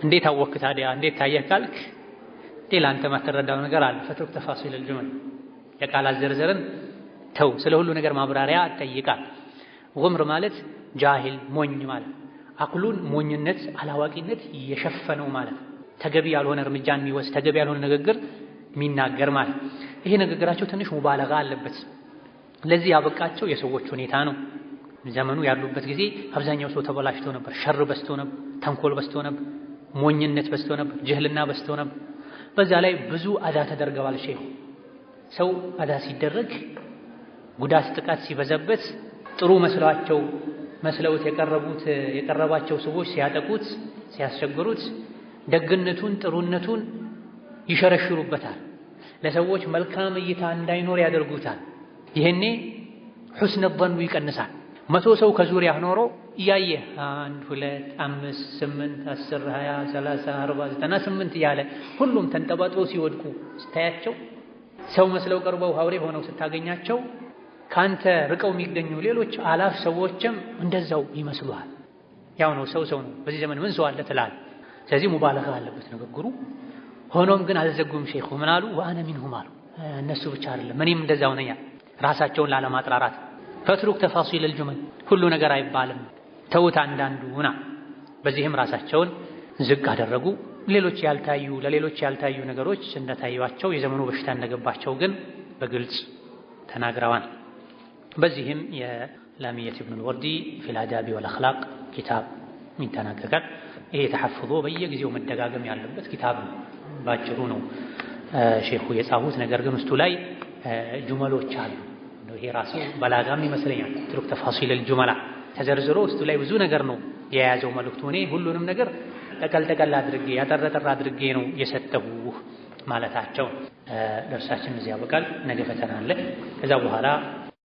እንዴት አወክ ታዲያ? እንዴት ታየህ ካልክ ሌላ አንተ ማትረዳው ነገር አለ። ፈትሩክ ተፋሲል አልጁመል፣ የቃላት ዝርዝርን ተው፣ ስለ ሁሉ ነገር ማብራሪያ ጠይቃል። ጉምር ማለት ጃሂል ሞኝ ማለት፣ አቅሉን ሞኝነት አላዋቂነት የሸፈነው ማለት፣ ተገቢ ያልሆነ እርምጃን የሚወስድ ተገቢ ያልሆነ ንግግር የሚናገር ማለት። ይሄ ንግግራቸው ትንሽ ሙባለጋ አለበት። ለዚህ ያበቃቸው የሰዎች ሁኔታ ነው። ዘመኑ ያሉበት ጊዜ አብዛኛው ሰው ተበላሽቶ ነበር። ሸር በዝቶ ነበር፣ ተንኮል በዝቶ ነበር፣ ሞኝነት በዝቶ ነበር፣ ጅህልና በዝቶ ነበር። በዛ ላይ ብዙ አዳ ተደርገዋል። ሼኹ ሰው አዳ ሲደረግ ጉዳት ጥቃት ሲበዛበት ጥሩ መስለውት የቀረባቸው ሰዎች ሲያጠቁት ሲያስቸግሩት ደግነቱን ጥሩነቱን ይሸረሽሩበታል። ለሰዎች መልካም እይታ እንዳይኖር ያደርጉታል። ይሄኔ ሑስነ ظኑ ይቀንሳል። 100 ሰው ከዙሪያ ኖሮ እያየ 1 2 5 8 10 20 30 40 98 እያለ ሁሉም ተንጠባጥበው ሲወድቁ ስታያቸው ሰው መስለው ቀርበው አውሬ ሆነው ስታገኛቸው ካንተ ርቀው የሚገኙ ሌሎች አላፍ ሰዎችም እንደዛው ይመስሉሃል። ያው ነው፣ ሰው ነው። በዚህ ዘመን ምን ሰው አለ ትላለህ። ስለዚህ ሙባለጋ አለበት ንግግሩ። ሆኖም ግን አልዘጉም። ሼኹ ምን አሉ? ወአነ ሚንሁም አሉ። እነሱ ብቻ አይደለም እኔም እንደዛው ነኝ። ራሳቸውን ላለማጥራራት ፈትሩክ ተፋሲል አልጁመል፣ ሁሉ ነገር አይባልም፣ ተውት አንዳንዱና። በዚህም ራሳቸውን ዝቅ አደረጉ። ለሌሎች ያልታዩ ነገሮች እንደታዩዋቸው የዘመኑ በሽታ እንደገባቸው ግን በግልጽ ተናግረዋል። በዚህም የላሚየት ኢብኑል ወርዲ ፊል አዳቢ ወል አኽላቅ ኪታብ ይተናገራል። ይሄ ተሐፍዞ በየጊዜው መደጋገም ያለበት ኪታብ ነው። ባጭሩ ነው ሼኹ የጻፉት። ነገር ግን ውስጡ ላይ ጁመሎች አሉ። ይሄ ራሱ በላጋም ይመስለኛል። ትሩክ ተፋሲል አልጁመላ ተዘርዝሮ ውስጡ ላይ ብዙ ነገር ነው የያዘው መልእክቱ። እኔ ሁሉንም ነገር ጠቀል አድርጌ ያጠረጠር አድርጌ ነው የሰጠሁህ ማለታቸው። ደርሳችን እዚህ ያበቃል። ነገ ፈተና አለ። ከዛ በኋላ